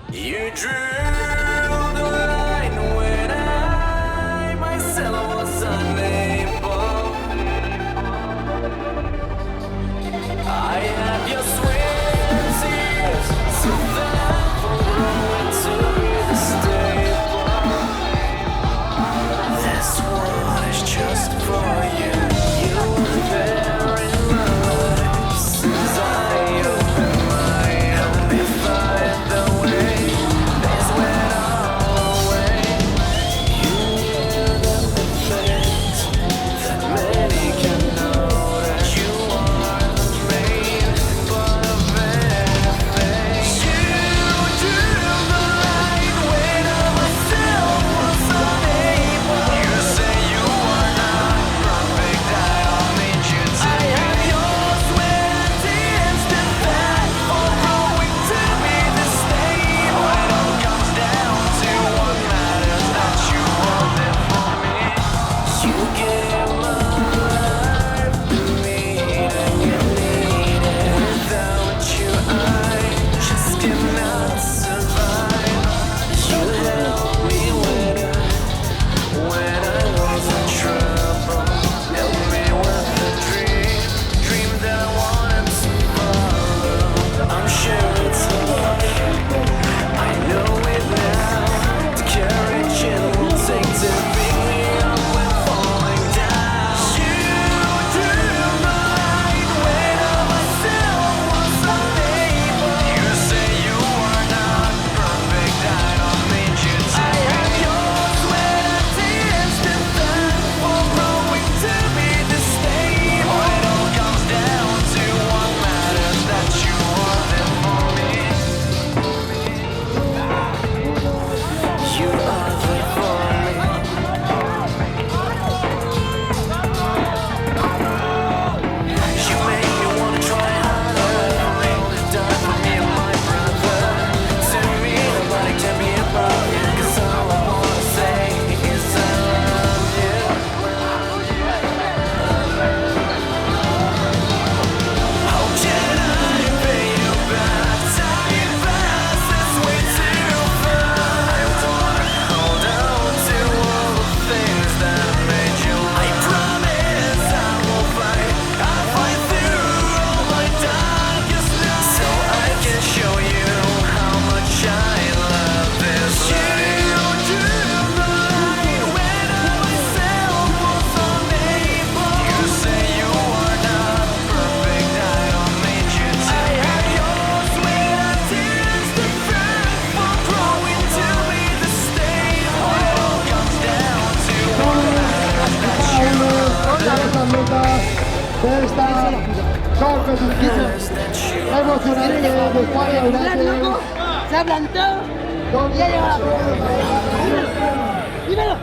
You drew the line when I myself was unable. I have your sweat and tears, so thankful growing to the stable. This world is just for you. You were there in my life since I opened my help me find the way. There's competición emocionante de España United. Se ha plantado y ha llegado a la ¡dímelo!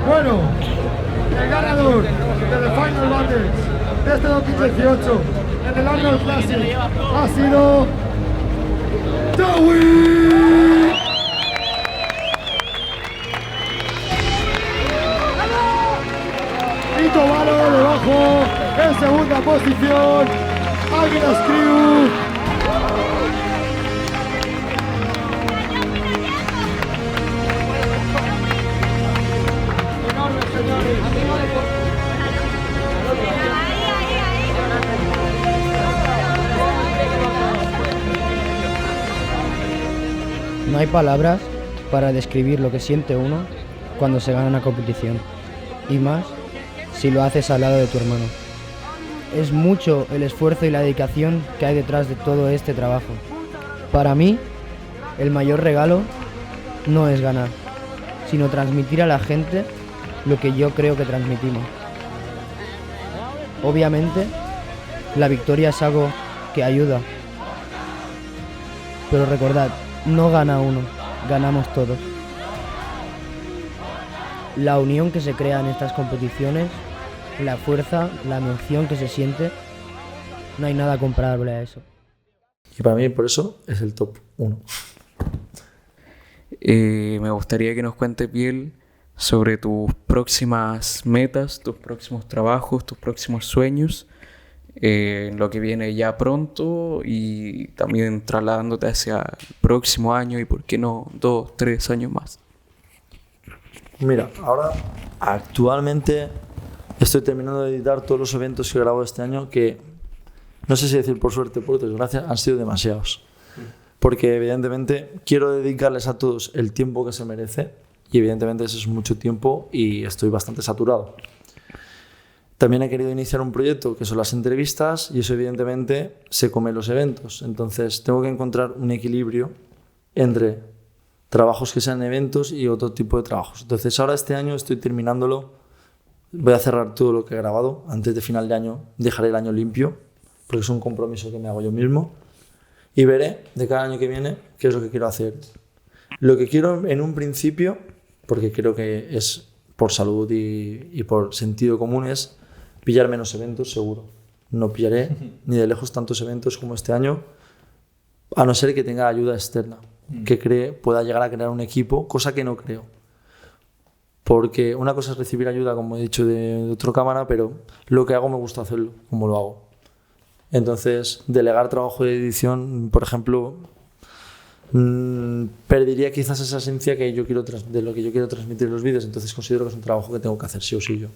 Bueno, el ganador de The Final Battles de este 2018 en el Arnold Classic ha sido Joey. Y Tobalo debajo en segunda posición, Águilas Crew. No hay palabras para describir lo que siente uno cuando se gana una competición, y más si lo haces al lado de tu hermano. Es mucho el esfuerzo y la dedicación que hay detrás de todo este trabajo. Para mí, el mayor regalo no es ganar, sino transmitir a la gente lo que yo creo que transmitimos. Obviamente, la victoria es algo que ayuda, pero recordad, no gana uno, ganamos todos. La unión que se crea en estas competiciones, la fuerza, la emoción que se siente, no hay nada comparable a eso. Y para mí, por eso, es el top 1. Me gustaría que nos cuentes, Biel, sobre tus próximas metas, tus próximos trabajos, tus próximos sueños, lo que viene ya pronto y también trasladándote hacia el próximo año y por qué no 2, 3 años más. Mira, ahora actualmente estoy terminando de editar todos los eventos que he grabado este año, que no sé si decir por suerte o por desgracia, han sido demasiados. Porque evidentemente quiero dedicarles a todos el tiempo que se merece y evidentemente eso es mucho tiempo y estoy bastante saturado. También he querido iniciar un proyecto que son las entrevistas y eso evidentemente se come los eventos. Entonces tengo que encontrar un equilibrio entre trabajos que sean eventos y otro tipo de trabajos. Entonces ahora este año estoy terminándolo, voy a cerrar todo lo que he grabado. Antes de final de año dejaré el año limpio porque es un compromiso que me hago yo mismo y veré de cada año que viene qué es lo que quiero hacer. Lo que quiero en un principio, porque creo que es por salud y por sentido común, es pillar menos eventos, seguro. No pillaré ni de lejos tantos eventos como este año, a no ser que tenga ayuda externa, que pueda llegar a crear un equipo, cosa que no creo. Porque una cosa es recibir ayuda, como he dicho, de otra cámara, pero lo que hago me gusta hacerlo, como lo hago. Entonces, delegar trabajo de edición, por ejemplo, perdería quizás esa esencia que yo quiero de lo que yo quiero transmitir en los vídeos. Entonces considero que es un trabajo que tengo que hacer sí o sí yo.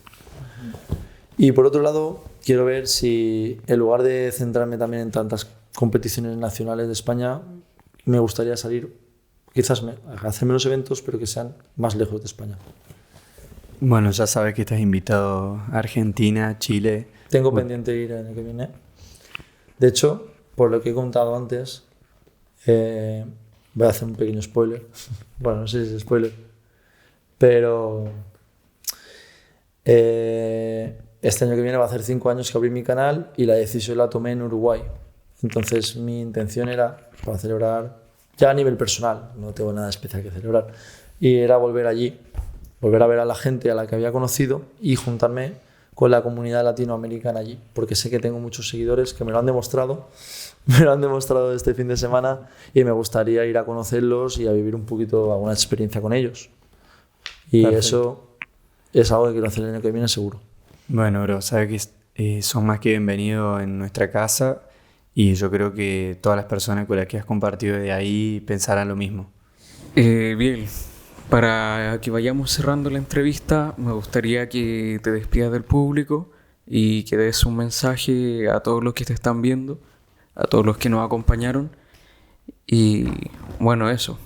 Y por otro lado, quiero ver si en lugar de centrarme también en tantas competiciones nacionales de España, me gustaría salir, quizás hacer menos eventos, pero que sean más lejos de España. Bueno, ya sabes que estás invitado a Argentina, Chile. Tengo pendiente ir el año que viene. De hecho, por lo que he contado antes, voy a hacer un pequeño spoiler. Bueno, no sé si es spoiler, pero este año que viene va a hacer 5 años que abrí mi canal y la decisión la tomé en Uruguay. Entonces mi intención era, para celebrar, ya a nivel personal, no tengo nada especial que celebrar, y era volver allí, volver a ver a la gente a la que había conocido y juntarme con la comunidad latinoamericana allí, porque sé que tengo muchos seguidores que me lo han demostrado este fin de semana y me gustaría ir a conocerlos y a vivir un poquito alguna experiencia con ellos. Y perfecto. Eso es algo que quiero hacer el año que viene seguro. Bueno, bro, sabes que son más que bienvenidos en nuestra casa y yo creo que todas las personas con las que has compartido de ahí pensarán lo mismo. Bien, para que vayamos cerrando la entrevista, me gustaría que te despidas del público y que des un mensaje a todos los que te están viendo, a todos los que nos acompañaron. Y bueno, eso.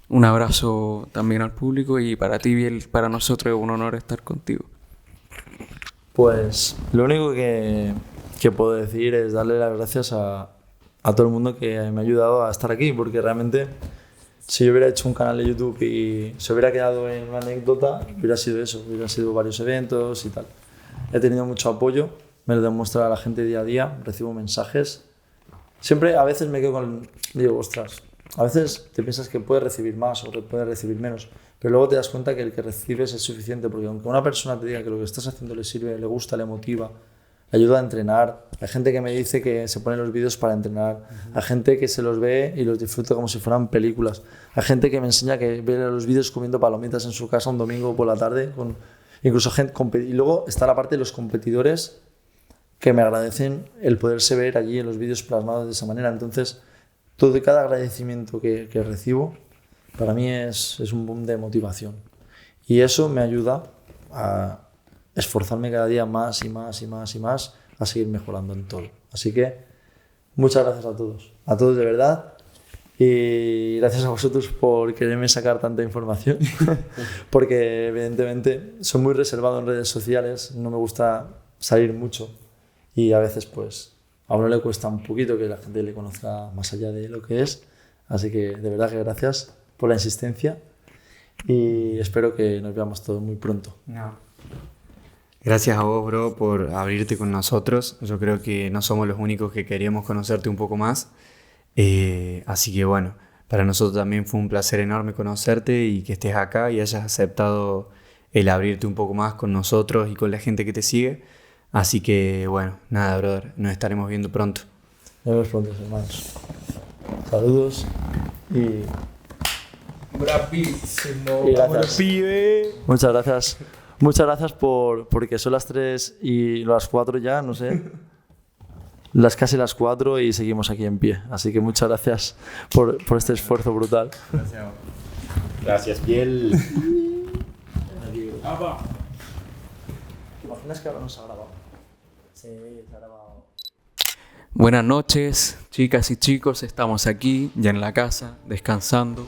Un abrazo también al público y para ti, Biel, para nosotros es un honor estar contigo. Pues lo único que puedo decir es darle las gracias a todo el mundo que me ha ayudado a estar aquí, porque realmente Si yo hubiera hecho un canal de YouTube y se hubiera quedado en una anécdota, hubiera sido eso, hubiera sido varios eventos y tal. He tenido mucho apoyo, me lo demuestra la gente día a día, recibo mensajes. Siempre, a veces me quedo con... Digo, ostras, a veces te piensas que puedes recibir más o que puedes recibir menos, pero luego te das cuenta que el que recibes es suficiente, porque aunque una persona te diga que lo que estás haciendo le sirve, le gusta, le motiva, le ayuda a entrenar. Hay gente que me dice que se pone los vídeos para entrenar. Hay gente que se los ve y los disfruta como si fueran películas. Hay gente que me enseña que ve los vídeos comiendo palomitas en su casa un domingo por la tarde. Incluso gente, y luego está la parte de los competidores que me agradecen el poderse ver allí en los vídeos plasmados de esa manera. Entonces, todo y cada agradecimiento que recibo, para mí es un boom de motivación. Y eso me ayuda a esforzarme cada día más y más y más y más a seguir mejorando en todo. Así que muchas gracias a todos de verdad, y gracias a vosotros por quererme sacar tanta información, porque evidentemente soy muy reservado en redes sociales, no me gusta salir mucho y a veces pues a uno le cuesta un poquito que la gente le conozca más allá de lo que es, así que de verdad que gracias por la insistencia y espero que nos veamos todos muy pronto. No. Gracias a vos, bro, por abrirte con nosotros. Yo creo que no somos los únicos que queríamos conocerte un poco más. Así que bueno, para nosotros también fue un placer enorme conocerte y que estés acá y hayas aceptado el abrirte un poco más con nosotros y con la gente que te sigue. Así que bueno, nada, brother, nos estaremos viendo pronto. Nos vemos pronto, hermanos. Saludos y... Bravísimo. Y gracias. Muchas gracias. Muchas gracias porque son las 3 y las 4 ya, no sé. Casi las 4 y seguimos aquí en pie. Así que muchas gracias por este esfuerzo brutal. Gracias. Gracias, Biel. ¿Te imaginas que ahora no se ha grabado? Sí, se ha grabado. Buenas noches, chicas y chicos. Estamos aquí, ya en la casa, descansando.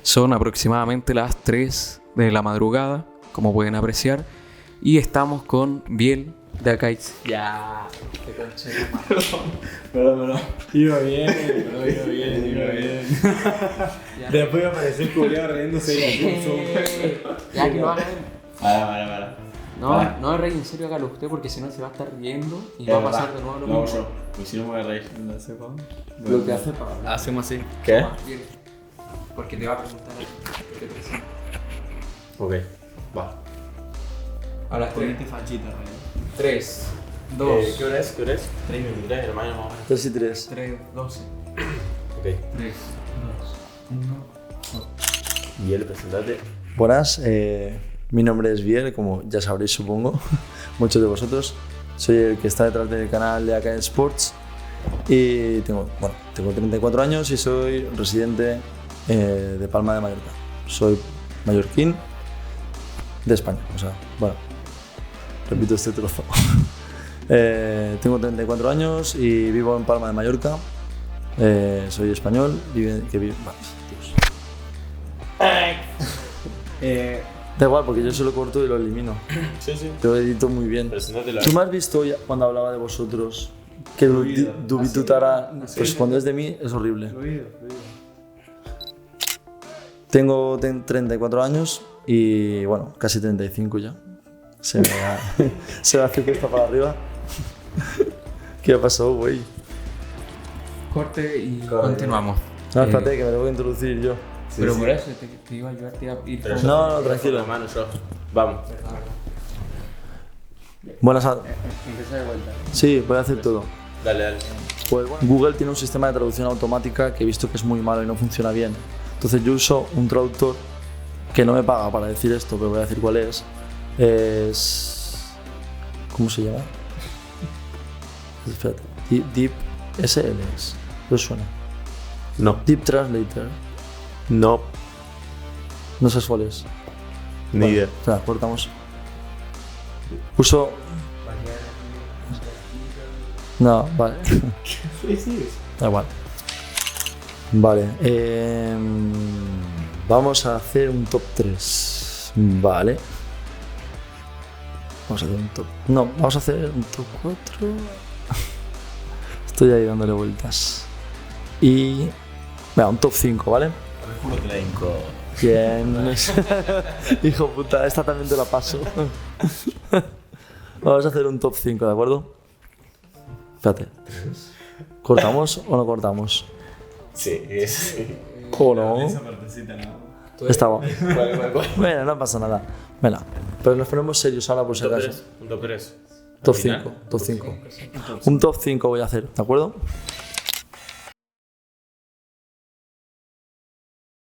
Son aproximadamente las 3 de la madrugada, como pueden apreciar, y estamos con Biel de acá. Ya, te conché. Perdón. Iba bien. Después apareció el culiado riéndose y Ya que lo haga él. Para. No es reír, en serio, hágalo usted, porque si no se va a estar riendo y va a pasar de nuevo lo mismo. yo, pues si no me voy a reír. Lo que hace para... Hacemos así. ¿Qué? Biel, porque te va a preguntar qué te presenta. Ok, va. A las 3. Ponete fachita, Rey. 3, 2. ¿Qué hora es? 3:23, hermano. 3 y 3. 3, 12. Ok. 3, 2, 1. Biel, presentate. Buenas, mi nombre es Biel, como ya sabréis supongo, muchos de vosotros. Soy el que está detrás del canal de AK Sports y tengo 34 años y soy residente de Palma de Mallorca. Soy mallorquín de España, o sea, bueno, repito este trozo. Tengo 34 años y vivo en Palma de Mallorca. Soy español, da igual, porque yo se lo corto y lo elimino. Sí. Te lo edito muy bien. ¿Tú me has visto ya cuando hablaba de vosotros? Que Dubitutara, pues cuando es de mí es horrible. Tengo 34 años y bueno, casi 35 ya. Se me hace cuesta para arriba. ¿Qué ha pasado, güey? Corte y continuamos. No, espérate, que me tengo que introducir yo. Pero por eso te iba a ayudar, te iba a ir. No, tranquilo. Hermano, vamos. Buenas a... Empieza de vuelta. Sí, voy a hacer todo. Dale. Pues bueno, Google tiene un sistema de traducción automática que he visto que es muy malo y no funciona bien. Entonces yo uso un traductor que no me paga para decir esto, pero voy a decir cuál es. ¿Cómo se llama? Espérate. Deep SL es. ¿Lo suena? No. Deep Translator. No. No sé cuál es. Ni idea. Espera, cortamos. Uso... No, vale. Da igual. Vale. Vamos a hacer un top 3. Vale. Vamos a hacer un top... No, vamos a hacer un top 4. Estoy ahí dándole vueltas. Y... Venga, un top 5, ¿vale? juro que la hinco. Bien. Hijo puta, esta también te la paso. Vamos a hacer un top 5, ¿de acuerdo? Espérate. ¿Cortamos o no cortamos? Sí, sí. ¿O no? Esa partecita no. Estaba. Bueno, no pasa nada. Venga, pero nos ponemos serios ahora por si acaso. Un top 3. Top 5, top 5. Un top 5 voy a hacer, ¿de acuerdo?